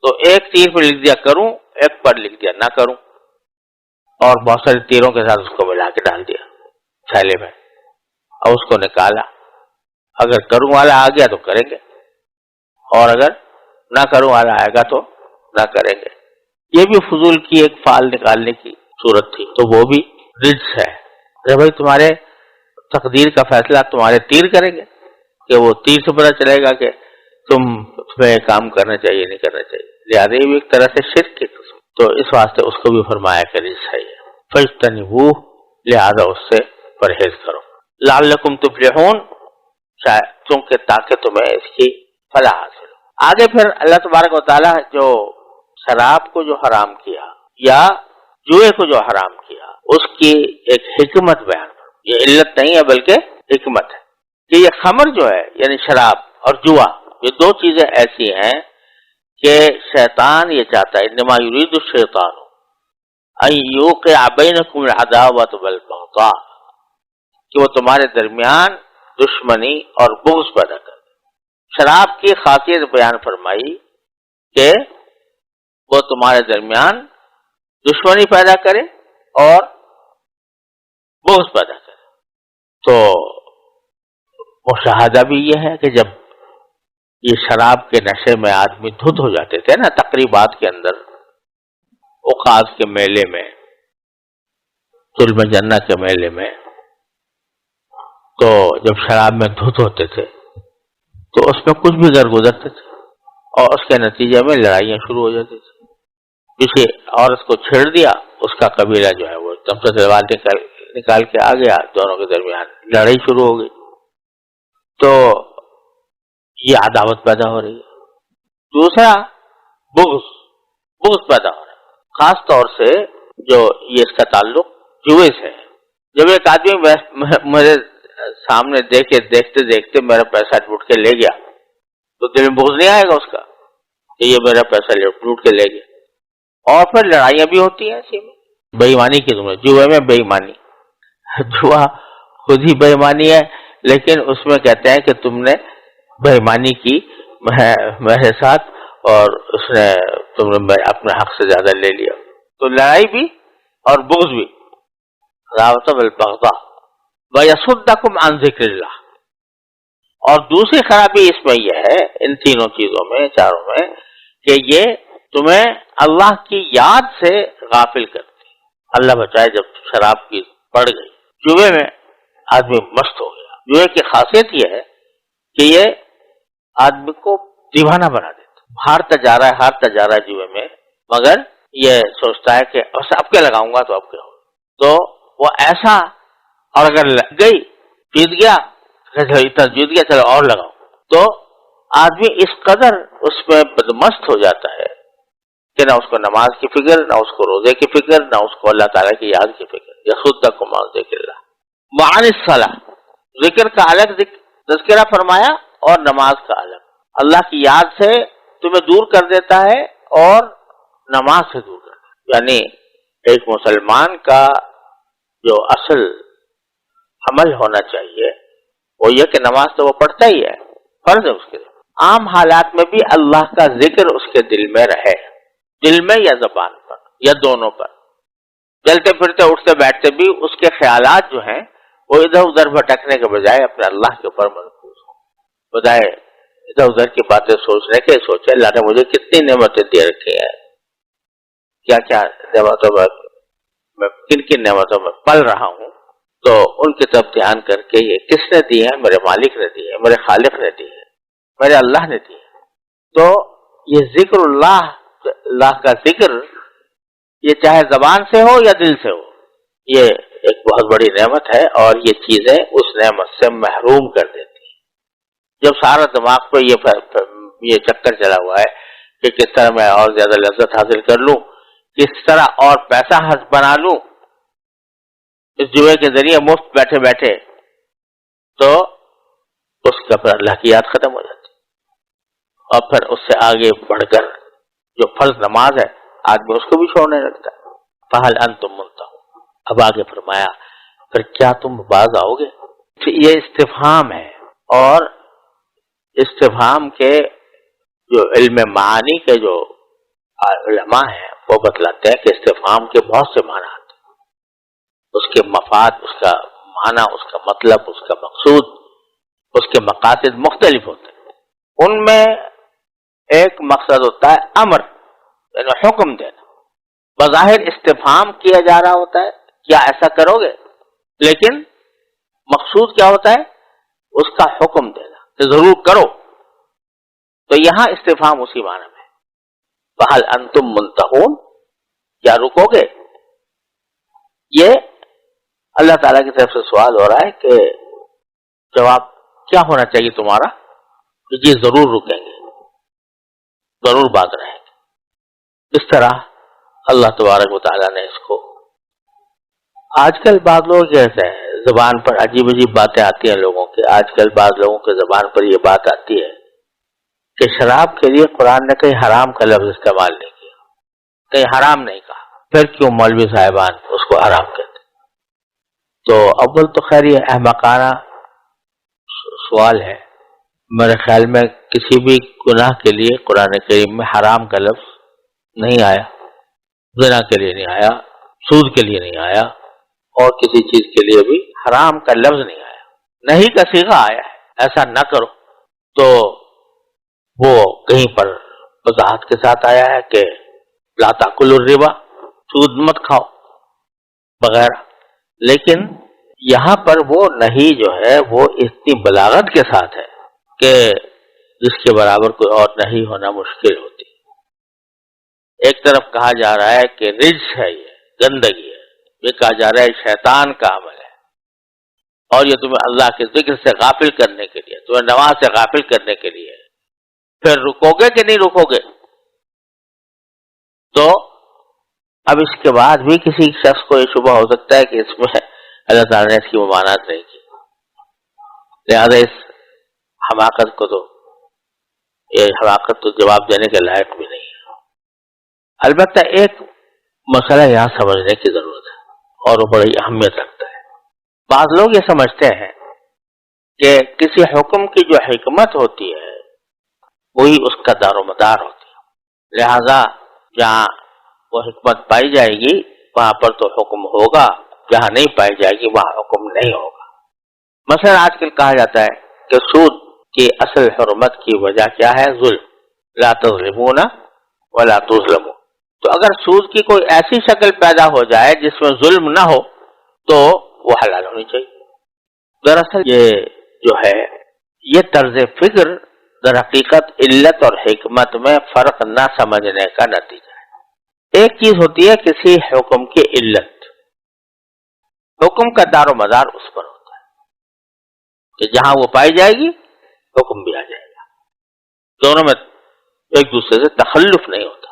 تو ایک تیر پر لکھ دیا کروں، ایک پر لکھ دیا نہ کروں، اور بہت سارے تیروں کے ساتھ اس کو ملا کے ڈال دیا تھیلے میں اور اس کو نکالا. اگر کروں والا آ گیا تو کریں گے، اور اگر نہ کروں والا آئے گا تو نہ کریں گے. یہ بھی فضول کی ایک فال نکالنے کی صورت تھی. تو وہ بھی رجس ہے کہ بھائی تمہارے تقدیر کا فیصلہ تمہارے تیر کریں گے، کہ وہ تیر سے پتہ چلے گا کہ تمہیں کام کرنا چاہیے نہیں کرنا چاہیے. لہٰذا یہ بھی ایک طرح سے شرک کی قسم. تو اس واسطے اس کو بھی فرمایا کہ رجس ہے یہ. فاجتنبوہ، لہٰذا اس سے پرہیز کرو. لعلکم تفلحون، شاید چونکہ تاکہ تمہیں اس کی فلاح حاصل ہو. آگے پھر اللہ تبارک و تعالیٰ جو شراب کو جو حرام کیا یا جوئے کو جو حرام کیا اس کی ایک حکمت بیان کرو. یہ علت نہیں ہے بلکہ حکمت ہے کہ یہ خمر جو ہے یعنی شراب اور جوا، یہ دو چیزیں ایسی ہیں کہ شیطان یہ چاہتا ہے، انما یرید الشیطان ان یوقع بینکم العداوۃ والبغضاء، کہ وہ تمہارے درمیان دشمنی اور بغض پیدا کرے. شراب کی خاصیت بیان فرمائی کہ وہ تمہارے درمیان دشمنی پیدا کرے اور بغض پیدا کرے. تو مشاہدہ بھی یہ ہے کہ جب یہ شراب کے نشے میں آدمی دھت ہو جاتے تھے نا، تقریبات کے اندر، اوقاز کے میلے میں، ظلم جنہ کے میلے میں، تو جب شراب میں دھت ہوتے تھے تو اس میں کچھ بھی گزرتے تھے اور اس کے نتیجے میں لڑائیاں شروع ہو جاتی تھی. کسی عورت کو چھیڑ دیا، اس کا قبیلہ جو ہے وہ تم سے تلوار نکال کے آ گیا، دونوں کے درمیان لڑائی شروع ہو گئی. تو یہ عداوت پیدا ہو رہی ہے. دوسرا بغض پیدا ہو رہا ہے، خاص طور سے جو یہ اس کا تعلق جوئے سے ہے. جب ایک آدمی میرے سامنے دیکھتے دیکھتے میرا پیسہ لوٹ کے لے گیا تو دل میں بغض نہیں آئے گا اس کا کہ یہ میرا پیسہ لوٹ کے لے گیا. اور پھر لڑائیاں بھی ہوتی ہیں اسی میں، بے ایمانی کی. تمہیں جوئے میں بے ایمانی، جوا خود ہی بے ایمانی ہے، لیکن اس میں کہتے ہیں کہ تم نے بے ایمانی کی میرے ساتھ اور تم نے اپنے حق سے زیادہ لے لیا. تو لڑائی بھی اور بغض بھی. عداوۃ والبغضاء وَيَصُدَّكُمْ عَنْ ذِكْرِ اللَّهِ. اور دوسری خرابی اس میں یہ ہے، ان تینوں چیزوں میں، چاروں میں، کہ یہ تمہیں اللہ کی یاد سے غافل کرتی. اللہ بچائے جب شراب کی پڑ گئی، جوئے میں آدمی مست ہو گیا. جوئے کی خاصیت یہ ہے کہ یہ آدمی کو دیوانہ بنا دیتا. ہارتا جا رہا ہے جوئے میں، مگر یہ سوچتا ہے کہ اب کیا لگاؤں گا تو اب کیا ہوگا. تو وہ ایسا، اور اگر لگ گئی، جیت گیا، اتنا جیت گیا، چلو اور لگاؤ. تو آدمی اس قدر اس میں بدمست ہو جاتا ہے کہ نہ اس کو نماز کی فکر، نہ اس کو روزے کی فکر، نہ اس کو اللہ تعالیٰ کی یاد کی فکر. یصدکم عن ذکر اللہ وعن الصلاۃ، ذکر کا الگ تذکرہ فرمایا اور نماز کا الگ. اللہ کی یاد سے تمہیں دور کر دیتا ہے اور نماز سے دور کر دیتا ہے. یعنی ایک مسلمان کا جو اصل عمل ہونا چاہیے وہ یہ کہ نماز تو وہ پڑھتا ہی ہے، فرض ہے اس کے لیے. عام حالات میں بھی اللہ کا ذکر اس کے دل میں رہے، دل میں یا زبان پر یا دونوں پر. چلتے پھرتے اٹھتے بیٹھتے بھی اس کے خیالات جو ہیں وہ ادھر ادھر بھٹکنے کے بجائے اپنے اللہ کے اوپر مرکوز ہوں، بجائے ادھر ادھر کی باتیں سوچنے کے سوچے اللہ نے مجھے کتنی نعمتیں دے رکھی ہیں، کیا کیا نعمتوں میں کن کن نعمتوں میں پل رہا ہوں، تو ان کی طرف دھیان کر کے یہ کس نے دی ہے؟ میرے مالک نے دی ہے، میرے خالق نے دی ہے، میرے اللہ نے دی ہے. تو یہ ذکر اللہ کا ذکر، یہ چاہے زبان سے ہو یا دل سے ہو، یہ ایک بہت بڑی نعمت ہے اور یہ چیزیں اس نعمت سے محروم کر دیتی ہیں. جب سارا دماغ پہ یہ چکر چلا ہوا ہے کہ کس طرح میں اور زیادہ لذت حاصل کر لوں، کس طرح اور پیسہ بنا لوں اس جوئے کے ذریعے مفت بیٹھے بیٹھے، تو اس کا پھر اللہ کی یاد ختم ہو جاتی. اور پھر اس سے آگے بڑھ کر جو فرض نماز ہے آدمی اس کو بھی چھوڑنے لگتا ہے. فہل انتم منتہون، اب آگے فرمایا پھر کیا تم باز آؤ گے؟ یہ استفہام ہے، اور استفہام کے جو علم معانی کے جو علماء ہیں وہ بتلاتے ہیں کہ استفہام کے بہت سے معنی آتے ہیں. اس کے مفاد، اس کا معنی، اس کا مطلب، اس کا مقصود، اس کے مقاصد مختلف ہوتے ہیں. ان میں ایک مقصد ہوتا ہے امر، یعنی حکم دینا. بظاہر استفہام کیا جا رہا ہوتا ہے کیا ایسا کرو گے، لیکن مقصود کیا ہوتا ہے؟ اس کا حکم دینا کہ ضرور کرو. تو یہاں استفہام اسی معنی میں فہل انتم منتہون، کیا رکو گے؟ یہ اللہ تعالیٰ کی طرف سے سوال ہو رہا ہے کہ جواب کیا ہونا چاہیے تمہارا؟ کہ جی ضرور رکیں گے، ضرور باز رہیں گے. اس طرح اللہ تبارک و تعالیٰ نے اس کو، آج کل بعض لوگ کیسے ہیں زبان پر عجیب عجیب باتیں آتی ہیں لوگوں کے. آج کل بعض لوگوں کے زبان پر یہ بات آتی ہے کہ شراب کے لیے قرآن نے کہیں حرام کا لفظ استعمال نہیں کیا، کہیں حرام نہیں کہا، پھر کیوں مولوی صاحبان اس کو حرام کہتے؟ تو اول تو خیر یہ احمقانہ سوال ہے. میرے خیال میں کسی بھی گناہ کے لیے قرآن کریم میں حرام کا لفظ نہیں آیا، زنا کے لیے نہیں آیا، سود کے لیے نہیں آیا، اور کسی چیز کے لیے بھی حرام کا لفظ نہیں آیا. نہیں کا صیغہ آیا ہے، ایسا نہ کرو. تو وہ کہیں پر وضاحت کے ساتھ آیا ہے کہ لا تاکلوا الربا، سود مت کھاؤ وغیرہ. لیکن یہاں پر وہ نہیں جو ہے وہ اتنی بلاغت کے ساتھ ہے کہ جس کے برابر کوئی اور نہیں ہونا مشکل ہوتی. ایک طرف کہا جا رہا ہے کہ رجس ہے، یہ گندگی ہے، یہ کہا جا رہا ہے شیطان کا عمل ہے، اور یہ تمہیں اللہ کے ذکر سے غافل کرنے کے لیے، تمہیں نماز سے غافل کرنے کے لیے. پھر رکو گے کہ نہیں رکو گے؟ تو اب اس کے بعد بھی کسی شخص کو یہ شبہ ہو سکتا ہے کہ اس میں اللہ تعالیٰ نے اس کی ممانعت نہیں کی، لہذا اس حماقت کو تو، یہ حماقت تو جواب دینے کے لائق بھی نہیں ہے. البتہ ایک مسئلہ یہاں سمجھنے کی ضرورت ہے اور وہ بڑی اہمیت رکھتا ہے. بعض لوگ یہ سمجھتے ہیں کہ کسی حکم کی جو حکمت ہوتی ہے وہی اس کا دار و مدار ہوتی ہے، لہذا جہاں وہ حکمت پائی جائے گی وہاں پر تو حکم ہوگا، جہاں نہیں پائی جائے گی وہاں حکم نہیں ہوگا. مثلا آج کل کہا جاتا ہے کہ سود کی اصل حرمت کی وجہ کیا ہے؟ ظلم. لا تظلمون ولا تظلمون. تو اگر سود کی کوئی ایسی شکل پیدا ہو جائے جس میں ظلم نہ ہو تو وہ حلال ہونی چاہیے. دراصل یہ جو ہے یہ طرز فکر در حقیقت علت اور حکمت میں فرق نہ سمجھنے کا نتیجہ ہے. ایک چیز ہوتی ہے کسی حکم کی علت، حکم کا دار و مدار اس پر ہوتا ہے کہ جہاں وہ پائی جائے گی حکم بھی آ جائے گا. دونوں میں ایک دوسرے سے تخلف نہیں ہوتا.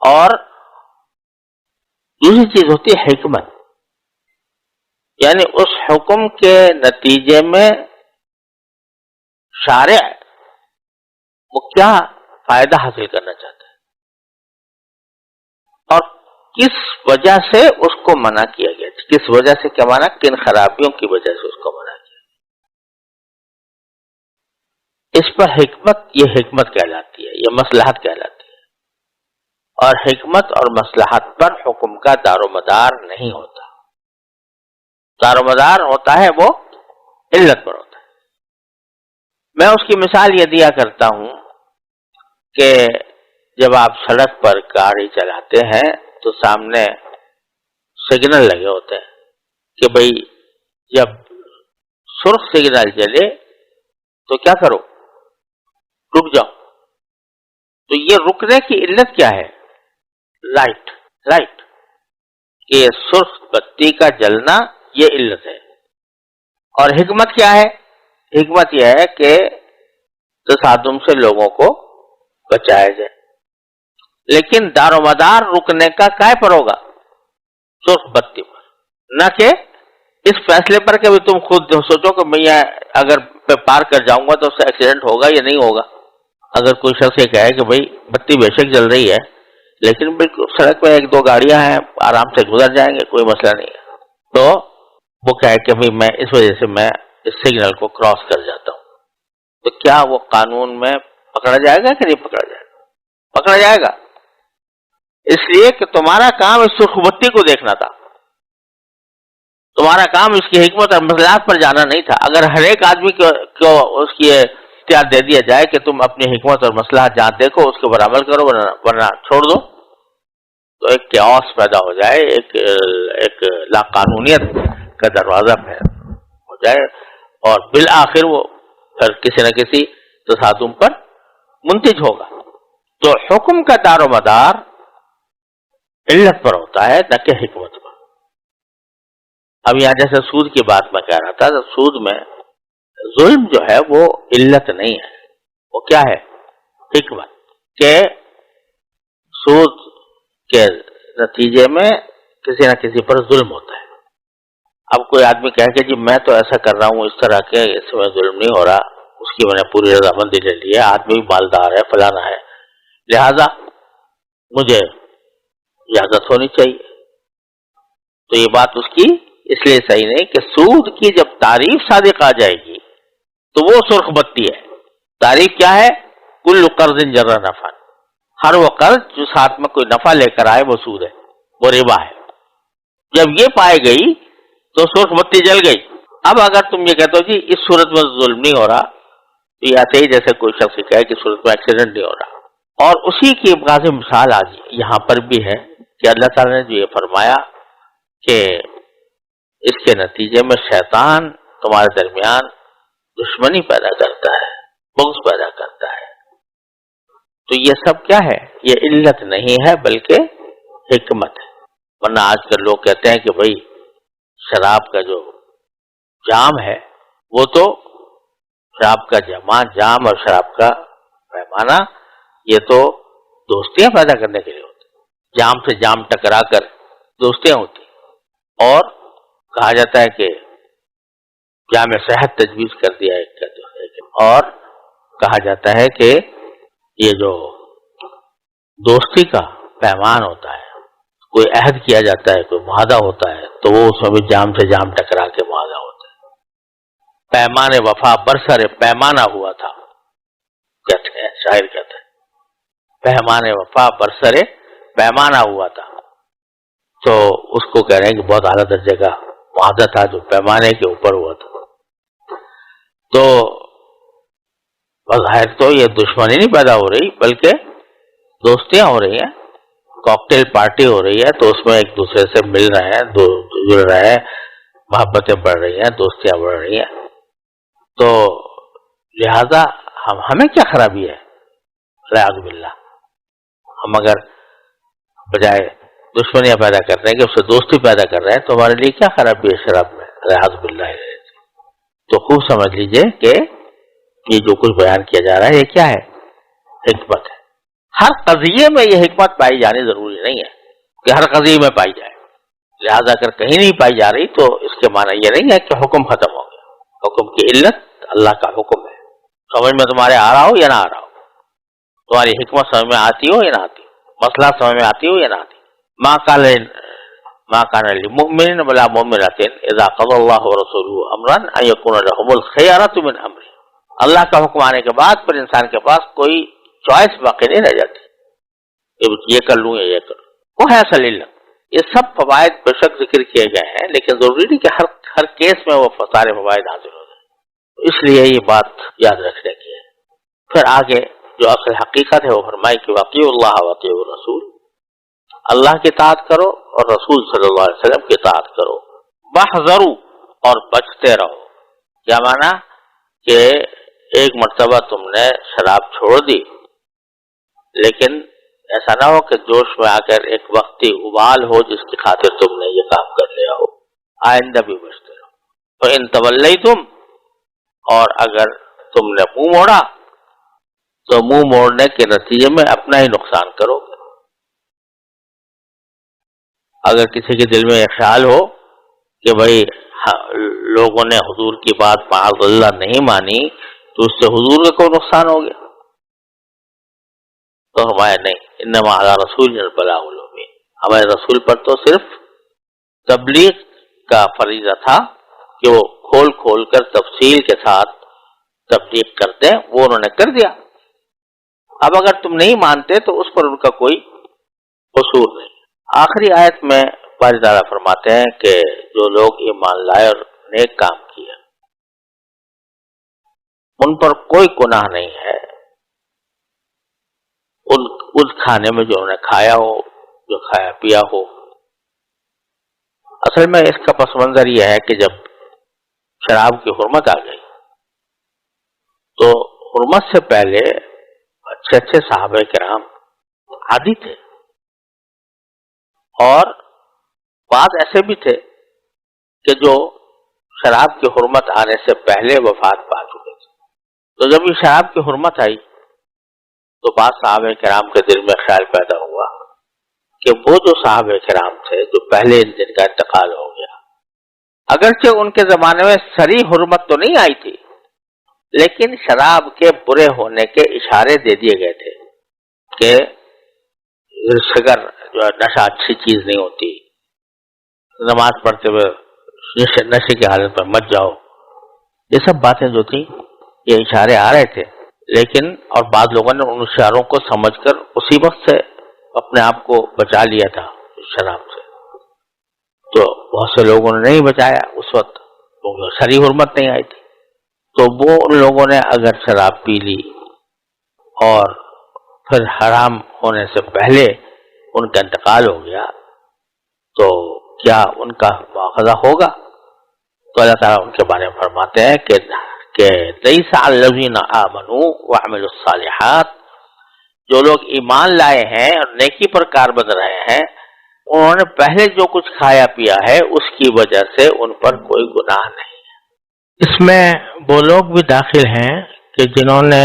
اور دوسری چیز ہوتی ہے حکمت، یعنی اس حکم کے نتیجے میں شارع وہ کیا فائدہ حاصل کرنا چاہتا ہے اور کس وجہ سے اس کو منع کیا گیا، کس وجہ سے کیا مانا، کن خرابیوں کی وجہ سے اس کو منع کیا. اس پر حکمت، یہ حکمت کہلاتی ہے، یہ مصلحت کہلاتی ہے. اور حکمت اور مصلحت پر حکم کا دار و مدار نہیں ہوتا. دار و مدار ہوتا ہے وہ علت پر ہوتا ہے. میں اس کی مثال یہ دیا کرتا ہوں کہ جب آپ سڑک پر گاڑی چلاتے ہیں تو سامنے سگنل لگے ہوتے ہیں کہ بھئی جب سرخ سگنل چلے تو کیا کرو، رک جاؤ. تو یہ رکنے کی علت کیا ہے؟ لائٹ کہ سرخ بتی کا جلنا یہ علت ہے. اور حکمت کیا ہے؟ حکمت یہ ہے کہ تصادم سے لوگوں کو بچایا جائے. لیکن دار و مدار رکنے کا کائے پر ہوگا؟ سرخ بتی پر. نہ کہ اس فیصلے پر کہ تم خود سوچو کہ میں اگر پار کر جاؤں گا تو اس سے ایکسیڈنٹ ہوگا یا نہیں ہوگا. اگر کوئی شخص یہ کہے کہ بھئی بتی بے شک جل رہی ہے لیکن بالکل سڑک پہ ایک دو گاڑیاں ہیں آرام سے گزر جائیں گے، کوئی مسئلہ نہیں ہے، تو وہ کہے کہ بھئی میں اس وجہ سے میں اس سگنل کو کراس کر جاتا ہوں، تو کیا وہ قانون میں پکڑا جائے گا کہ نہیں پکڑا جائے گا؟ پکڑا جائے گا. اس لیے کہ تمہارا کام اس سرخ بتی کو دیکھنا تھا، تمہارا کام اس کی حکمت اور مصلحت پر جانا نہیں تھا. اگر ہر ایک آدمی کو اس کی اختیار دے دیا جائے کہ تم اپنی حکمت اور مصلحت جہاں دیکھو اس کے اوپر عمل کرو ورنہ چھوڑ دو، تو ایک کیوس پیدا ہو جائے، ایک لا قانونیت کا دروازہ ہو جائے اور بالآخر وہ پھر کسی نہ کسی تصادم پر منتج ہوگا. تو حکم کا دار و مدار علت پر ہوتا ہے نہ کہ حکمت پر. اب یہاں جیسے سود کی بات میں کہہ رہا تھا، تو سود میں ظلم جو ہے وہ علت نہیں ہے، وہ کیا ہے؟ حکمت. کہ سود کے نتیجے میں کسی نہ کسی پر ظلم ہوتا ہے. اب کوئی آدمی کہے کہ جی میں تو ایسا کر رہا ہوں اس طرح کے، اس میں ظلم نہیں ہو رہا، اس کی میں نے پوری رضامندی لے لی ہے، آدمی مالدار ہے، فلانا ہے، لہذا مجھے اجازت ہونی چاہیے. تو یہ بات اس کی اس لیے صحیح نہیں کہ سود کی جب تعریف صادق آ جائے گی تو وہ سرخ بتی ہے. تعریف کیا ہے؟ کل قرض جر نفع، ہر وہ قرض جو ساتھ میں کوئی نفع لے کر آئے وہ سود ہے، وہ ربا ہے. جب یہ پائی گئی تو سرخ بتی جل گئی. اب اگر تم یہ کہتے ہو جی اس صورت میں ظلم نہیں ہو رہا، تو یہ ایسے ہی جیسے کوئی شخص کہے کہ صورت میں ایکسیڈنٹ نہیں ہو رہا. اور اسی کی واضح مثال آج یہاں پر بھی ہے کہ اللہ تعالیٰ نے جو یہ فرمایا کہ اس کے نتیجے میں شیطان تمہارے درمیان دشمنی پیدا کرتا ہے، بغض پیدا کرتا ہے. تو یہ سب کیا ہے؟ یہ علت نہیں ہے بلکہ حکمت ہے. ورنہ آج کل لوگ کہتے ہیں کہ بھئی شراب کا جو جام ہے وہ تو شراب کا جام اور شراب کا پیمانہ یہ تو دوستیاں پیدا کرنے کے لیے ہوتے، جام سے جام ٹکرا کر دوستیاں ہوتی. اور کہا جاتا ہے کہ جام صحت تجویز کر دیا ہے، اور کہا جاتا ہے کہ یہ جو دوستی کا پیمان ہوتا ہے، کوئی عہد کیا جاتا ہے، کوئی معاہدہ ہوتا ہے، تو وہ اس میں بھی جام سے جام ٹکرا کے معاہدہ ہوتا ہے. پیمان وفا برسر پیمانہ ہوا تھا، کہتے ہیں شاعر کہتے ہیں پیمان وفا برسر پیمانہ ہوا تھا. تو اس کو کہہ رہے ہیں کہ بہت اعلیٰ درجے کا معاہدہ تھا جو پیمانے کے اوپر ہوا تھا. تو بظاہر تو یہ دشمنی نہیں پیدا ہو رہی بلکہ دوستیاں ہو رہی ہیں، کاکٹیل پارٹی ہو رہی ہے، تو اس میں ایک دوسرے سے مل رہے ہیں، جڑ رہے ہیں، محبتیں بڑھ رہی ہیں، دوستیاں بڑھ رہی ہیں. تو لہذا ہمیں کیا خرابی ہے؟ والعیاذ باللہ. ہم اگر بجائے دشمنیاں پیدا کر رہے ہیں کہ اس سے دوستی پیدا کر رہے ہیں تو ہمارے لیے کیا خرابی ہے شراب میں؟ والعیاذ باللہ. تو خوب سمجھ لیجئے کہ یہ جو کچھ بیان کیا جا رہا ہے یہ کیا ہے؟ حکمت ہے. ہر قضیے میں یہ حکمت پائی جانی ضروری نہیں ہے کہ ہر قضیے میں پائی جائے. لہذا اگر کہیں نہیں پائی جا رہی تو اس کے معنی یہ نہیں ہے کہ حکم ختم ہو گیا. حکم کی علت اللہ کا حکم ہے. سمجھ میں تمہارے آ رہا ہو یا نہ آ رہا ہو، تمہاری حکمت سمجھ میں آتی ہو یا نہ آتی ہو، مسئلہ سمجھ میں آتی ہو یا نہ آتی. ما كان لمؤمن ولا مؤمنة اذا قضى الله ورسوله امرا ان يكون لهم الخيارة من امره. اللہ کا حکم آنے کے بعد پھر انسان کے پاس کوئی چوائس باقی نہیں رہ جاتی، یہ کر لوں یا یہ کر لوں. وہ ہے اصل علم. یہ سب فوائد بے شک ذکر کیے گئے ہیں، لیکن ضروری نہیں کہ ہر کیس میں وہ سارے فوائد حاصل ہو جائیں. اس لیے یہ بات یاد رکھنے کی ہے. پھر آگے جو اصل حقیقت ہے وہ فرمائی کہ واطیعوا اللہ واطیعوا الرسول، اللہ کی اطاعت کرو اور رسول صلی اللہ علیہ وسلم کی اطاعت کرو. واحذروا، اور بچتے رہو. کیا معنی کہ ایک مرتبہ تم نے شراب چھوڑ دی، لیکن ایسا نہ ہو کہ جوش میں آ کر ایک وقتی ابال ہو جس کی خاطر تم نے یہ کام کر لیا ہو. آئندہ بھی بچتے رہو. فإن تولیتم، اور اگر تم نے منہ موڑا تو منہ موڑنے کے نتیجے میں اپنا ہی نقصان کرو گے. اگر کسی کے دل میں یہ خیال ہو کہ بھائی لوگوں نے حضور کی بات معاذ اللہ نہیں مانی تو اس سے حضور کا کوئی نقصان ہو گیا، تو ہمارے نہیں. انما علی رسولنا البلاغ المبین، ہمارے رسول پر تو صرف تبلیغ کا فریضہ تھا کہ وہ کھول کھول کر تفصیل کے ساتھ تبلیغ کرتے، وہ انہوں نے کر دیا. اب اگر تم نہیں مانتے تو اس پر ان کا کوئی قصور نہیں. آخری آیت میں باری تعالیٰ فرماتے ہیں کہ جو لوگ ایمان لائے اور نیک کام کیا ان پر کوئی گناہ نہیں ہے اس کھانے میں جو انہوں نے کھایا ہو، جو کھایا پیا ہو. اصل میں اس کا پس منظر یہ ہے کہ جب شراب کی حرمت آ گئی تو حرمت سے پہلے اچھے اچھے صحابہ کرام عادی تھے، اور بعض ایسے بھی تھے کہ جو شراب کی حرمت آنے سے پہلے وفات پا چکے تھے. تو جب یہ شراب کی حرمت آئی تو بعض صحابہ کرام کے دل میں خیال پیدا ہوا کہ وہ جو صحابہ کرام تھے جو پہلے جن کا انتقال ہو گیا، اگرچہ ان کے زمانے میں صریح حرمت تو نہیں آئی تھی، لیکن شراب کے برے ہونے کے اشارے دے دیے گئے تھے کہ شگر جو نشہ اچھی چیز نہیں ہوتی، نماز پڑھتے ہوئے نشے کی حالت میں مت جاؤ. یہ سب باتیں جو تھیں یہ اشارے آ رہے تھے، لیکن اور بعض لوگوں نے ان اشاروں کو سمجھ کر اسی وقت سے اپنے آپ کو بچا لیا تھا شراب سے. تو بہت سے لوگوں نے نہیں بچایا اس وقت، کیونکہ صریح حرمت نہیں آئی تھی. تو وہ ان لوگوں نے اگر شراب پی لی اور پھر حرام ہونے سے پہلے ان کا انتقال ہو گیا تو کیا ان کا مواخذہ ہوگا؟ تو اللہ تعالیٰ ان کے بارے میں فرماتے ہیں کہ لیس علی الذین آمنوا وعملوا الصالحات، جو لوگ ایمان لائے ہیں اور نیکی پر کاربند رہے ہیں، انہوں نے پہلے جو کچھ کھایا پیا ہے اس کی وجہ سے ان پر کوئی گناہ نہیں ہے. اس میں وہ لوگ بھی داخل ہیں کہ جنہوں نے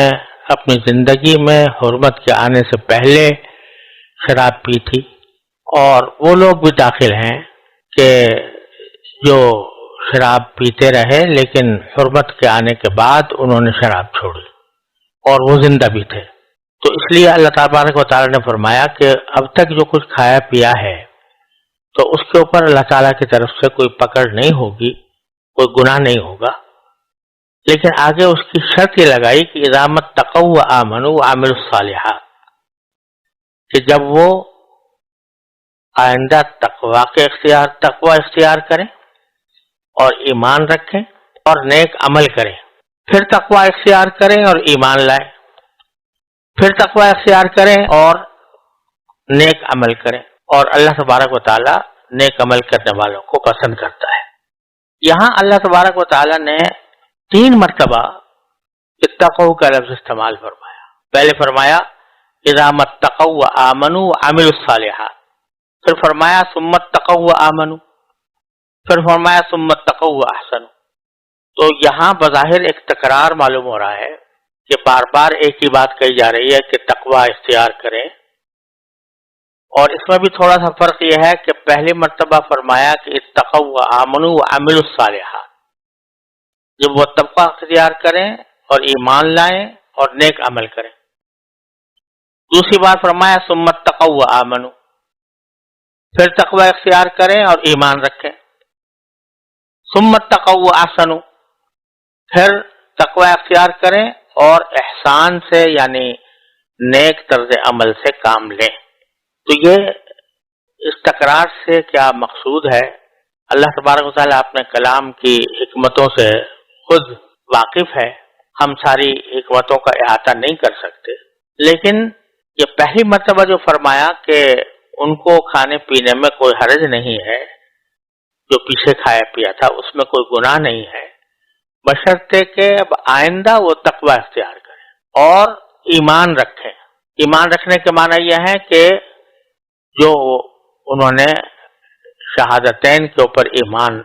اپنی زندگی میں حرمت کے آنے سے پہلے شراب پی تھی، اور وہ لوگ بھی داخل ہیں کہ جو شراب پیتے رہے لیکن حرمت کے آنے کے بعد انہوں نے شراب چھوڑی اور وہ زندہ بھی تھے. تو اس لیے اللہ تبارک و تعالیٰ نے فرمایا کہ اب تک جو کچھ کھایا پیا ہے تو اس کے اوپر اللہ تعالیٰ کی طرف سے کوئی پکڑ نہیں ہوگی، کوئی گناہ نہیں ہوگا. لیکن آگے اس کی شرط یہ لگائی کہ اذا اتقوا وآمنوا وعملوا الصالحات، کہ جب وہ آئندہ تقوی اختیار کریں اور ایمان رکھیں اور نیک عمل کریں، پھر تقوی اختیار کریں اور ایمان لائیں، پھر تقوی اختیار کریں اور نیک عمل کریں. اور اللہ تبارک و تعالیٰ نیک عمل کرنے والوں کو پسند کرتا ہے. یہاں اللہ تبارک و تعالیٰ نے 3 مرتبہ اتقوا کا لفظ استعمال فرمایا. پہلے فرمایا اذا اتقوا وآمنوا وعملوا الصالحات، پھر فرمایا ثم اتقوا وآمنوا، پھر فرمایا ثم اتقوا واحسنوا. تو یہاں بظاہر ایک تکرار معلوم ہو رہا ہے کہ بار بار ایک ہی بات کہی جا رہی ہے کہ تقوی اختیار کریں، اور اس میں بھی تھوڑا سا فرق یہ ہے کہ پہلی مرتبہ فرمایا کہ اتقوا وآمنوا وعملوا الصالحات، جب وہ تقوی اختیار کریں اور ایمان لائیں اور نیک عمل کریں۔ دوسری بار فرمایا ثم اتقوا وآمنوا، پھر تقوی اختیار کریں اور ایمان رکھیں، ثم اتقوا واحسنوا، پھر تقوی اختیار کریں اور احسان سے یعنی نیک طرز عمل سے کام لیں۔ تو یہ اس تکرار سے کیا مقصود ہے؟ اللہ تبارک و تعالیٰ اپنے کلام کی حکمتوں سے خود واقف ہے، ہم ساری حکمتوں کا احاطہ نہیں کر سکتے، لیکن یہ پہلی مرتبہ جو فرمایا کہ ان کو کھانے پینے میں کوئی حرج نہیں ہے، جو پیچھے کھایا پیا تھا اس میں کوئی گناہ نہیں ہے، بشرطے کہ اب آئندہ وہ تقوی اختیار کریں اور ایمان رکھیں۔ ایمان رکھنے کے معنی یہ ہے کہ جو انہوں نے شہادتین کے اوپر ایمان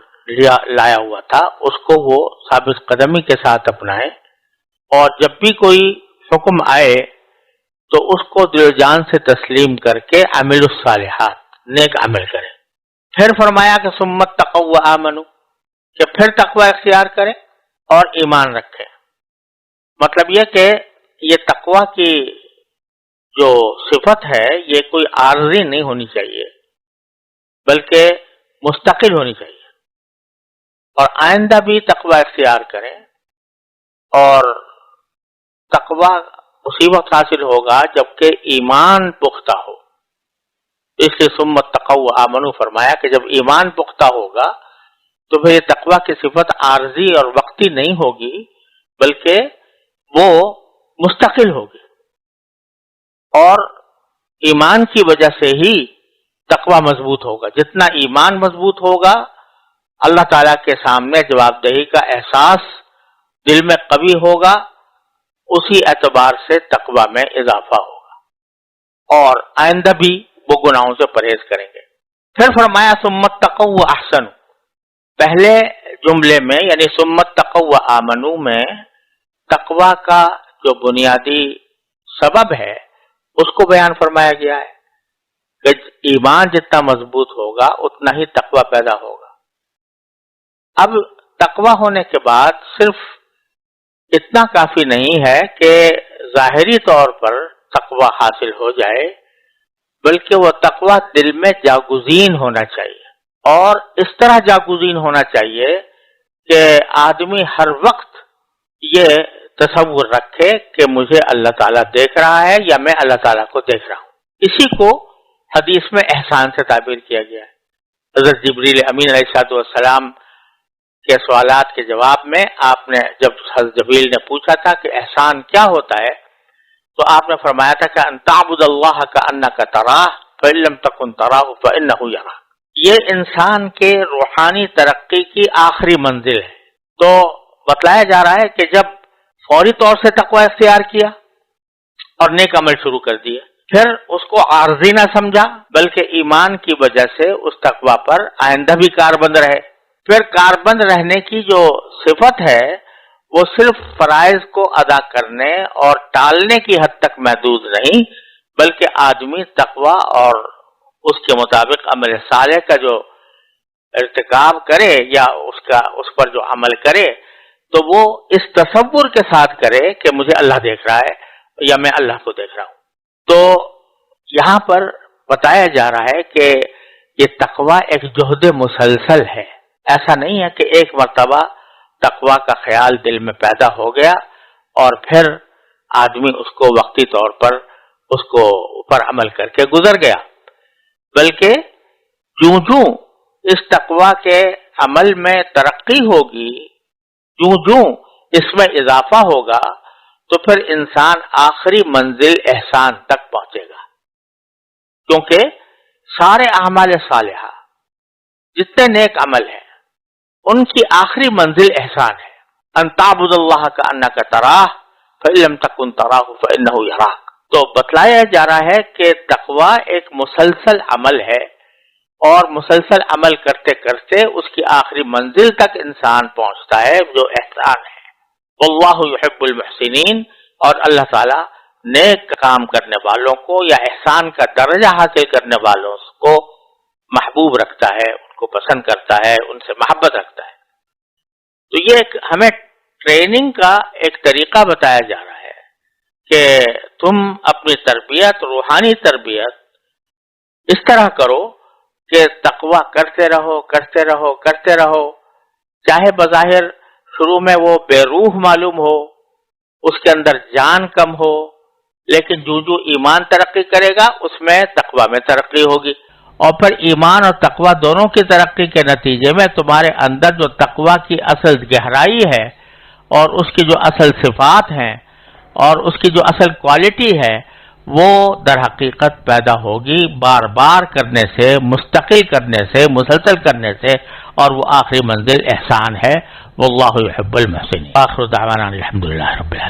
لایا ہوا تھا اس کو وہ ثابت قدمی کے ساتھ اپنائیں، اور جب بھی کوئی حکم آئے تو اس کو دل و جان سے تسلیم کر کے عمل الصالحات نیک عمل کریں۔ پھر فرمایا کہ ثم اتقوا وآمنوا، کہ پھر تقوی اختیار کریں اور ایمان رکھیں۔ مطلب یہ کہ یہ تقوی کی جو صفت ہے یہ کوئی عارضی نہیں ہونی چاہیے بلکہ مستقل ہونی چاہیے، اور آئندہ بھی تقوی اختیار کریں، اور تقوی اسی وقت حاصل ہوگا جبکہ ایمان پختہ ہو۔ اس لیے ثم اتقوا وآمنوا فرمایا کہ جب ایمان پختہ ہوگا تو پھر یہ تقوی کی صفت عارضی اور وقتی نہیں ہوگی بلکہ وہ مستقل ہوگی، اور ایمان کی وجہ سے ہی تقوی مضبوط ہوگا۔ جتنا ایمان مضبوط ہوگا اللہ تعالیٰ کے سامنے جواب دہی کا احساس دل میں قوی ہوگا، اسی اعتبار سے تقوی میں اضافہ ہوگا، اور آئندہ بھی وہ گناہوں سے پرہیز کریں گے۔ پھر فرمایا ثم اتقوا واحسنوا، پہلے جملے میں یعنی ثم اتقوا وآمنوا میں تقوی کا جو بنیادی سبب ہے اس کو بیان فرمایا گیا ہے کہ ایمان جتنا مضبوط ہوگا اتنا ہی تقوی پیدا ہوگا۔ اب تقوی ہونے کے بعد صرف اتنا کافی نہیں ہے کہ ظاہری طور پر تقوی حاصل ہو جائے، بلکہ وہ تقوی دل میں جاگزین ہونا چاہیے، اور اس طرح جاگزین ہونا چاہیے کہ آدمی ہر وقت یہ تصور رکھے کہ مجھے اللہ تعالیٰ دیکھ رہا ہے یا میں اللہ تعالیٰ کو دیکھ رہا ہوں۔ اسی کو حدیث میں احسان سے تعبیر کیا گیا ہے۔ حضرت جبریل امین علیہ السلام کے سوالات کے جواب میں آپ نے جب حضرت جبریل نے پوچھا تھا کہ احسان کیا ہوتا ہے تو آپ نے فرمایا تھا کہ ان تعبد اللہ کأنک تراہ فإن لم تکن تراہ فإنہ یراک۔ یہ انسان کے روحانی ترقی کی آخری منزل ہے۔ تو بتلایا جا رہا ہے کہ جب فوری طور سے تقوی اختیار کیا اور نیک عمل شروع کر دیا، پھر اس کو عارضی نہ سمجھا بلکہ ایمان کی وجہ سے اس تقوی پر آئندہ بھی کاربند رہے۔ پھر کاربند رہنے کی جو صفت ہے وہ صرف فرائض کو ادا کرنے اور ٹالنے کی حد تک محدود نہیں، بلکہ آدمی تقوی اور اس کے مطابق عمل صالح کا جو ارتکاب کرے یا اس پر جو عمل کرے تو وہ اس تصور کے ساتھ کرے کہ مجھے اللہ دیکھ رہا ہے یا میں اللہ کو دیکھ رہا ہوں۔ تو یہاں پر بتایا جا رہا ہے کہ یہ تقوی ایک جہد مسلسل ہے، ایسا نہیں ہے کہ ایک مرتبہ تقوی کا خیال دل میں پیدا ہو گیا اور پھر آدمی اس کو وقتی طور پر اس کو اوپر عمل کر کے گزر گیا، بلکہ جوں اس تقوی کے عمل میں ترقی ہوگی، جوں اس میں اضافہ ہوگا تو پھر انسان آخری منزل احسان تک پہنچے گا، کیونکہ سارے اعمال صالحہ جتنے نیک عمل ہیں ان کی آخری منزل احسان ہے۔ ان تعبد اللہ کأنک تراہ فإن لم تکن تراہ فإنہ یراک۔ تو بتلایا جا رہا ہے کہ تقوی ایک مسلسل عمل ہے، اور مسلسل عمل کرتے کرتے اس کی آخری منزل تک انسان پہنچتا ہے جو احسان ہے۔ واللہ یحب المحسنین، اور اللہ تعالیٰ نیک کام کرنے والوں کو یا احسان کا درجہ حاصل کرنے والوں کو محبوب رکھتا ہے، ان کو پسند کرتا ہے، ان سے محبت رکھتا ہے۔ تو یہ ہمیں ٹریننگ کا ایک طریقہ بتایا جا رہا ہے کہ تم اپنی تربیت، روحانی تربیت اس طرح کرو کہ تقویٰ کرتے رہو کرتے رہو کرتے رہو، چاہے بظاہر شروع میں وہ بے روح معلوم ہو، اس کے اندر جان کم ہو، لیکن جو ایمان ترقی کرے گا اس میں تقویٰ میں ترقی ہوگی، اور پھر ایمان اور تقویٰ دونوں کی ترقی کے نتیجے میں تمہارے اندر جو تقویٰ کی اصل گہرائی ہے اور اس کی جو اصل صفات ہیں اور اس کی جو اصل کوالٹی ہے وہ در حقیقت پیدا ہوگی بار بار کرنے سے، مستقل کرنے سے، مسلسل کرنے سے، اور وہ آخری منزل احسان ہے۔ واللہ یحب المحسنین۔ آخر دعوانا الحمدللہ رب العالمین۔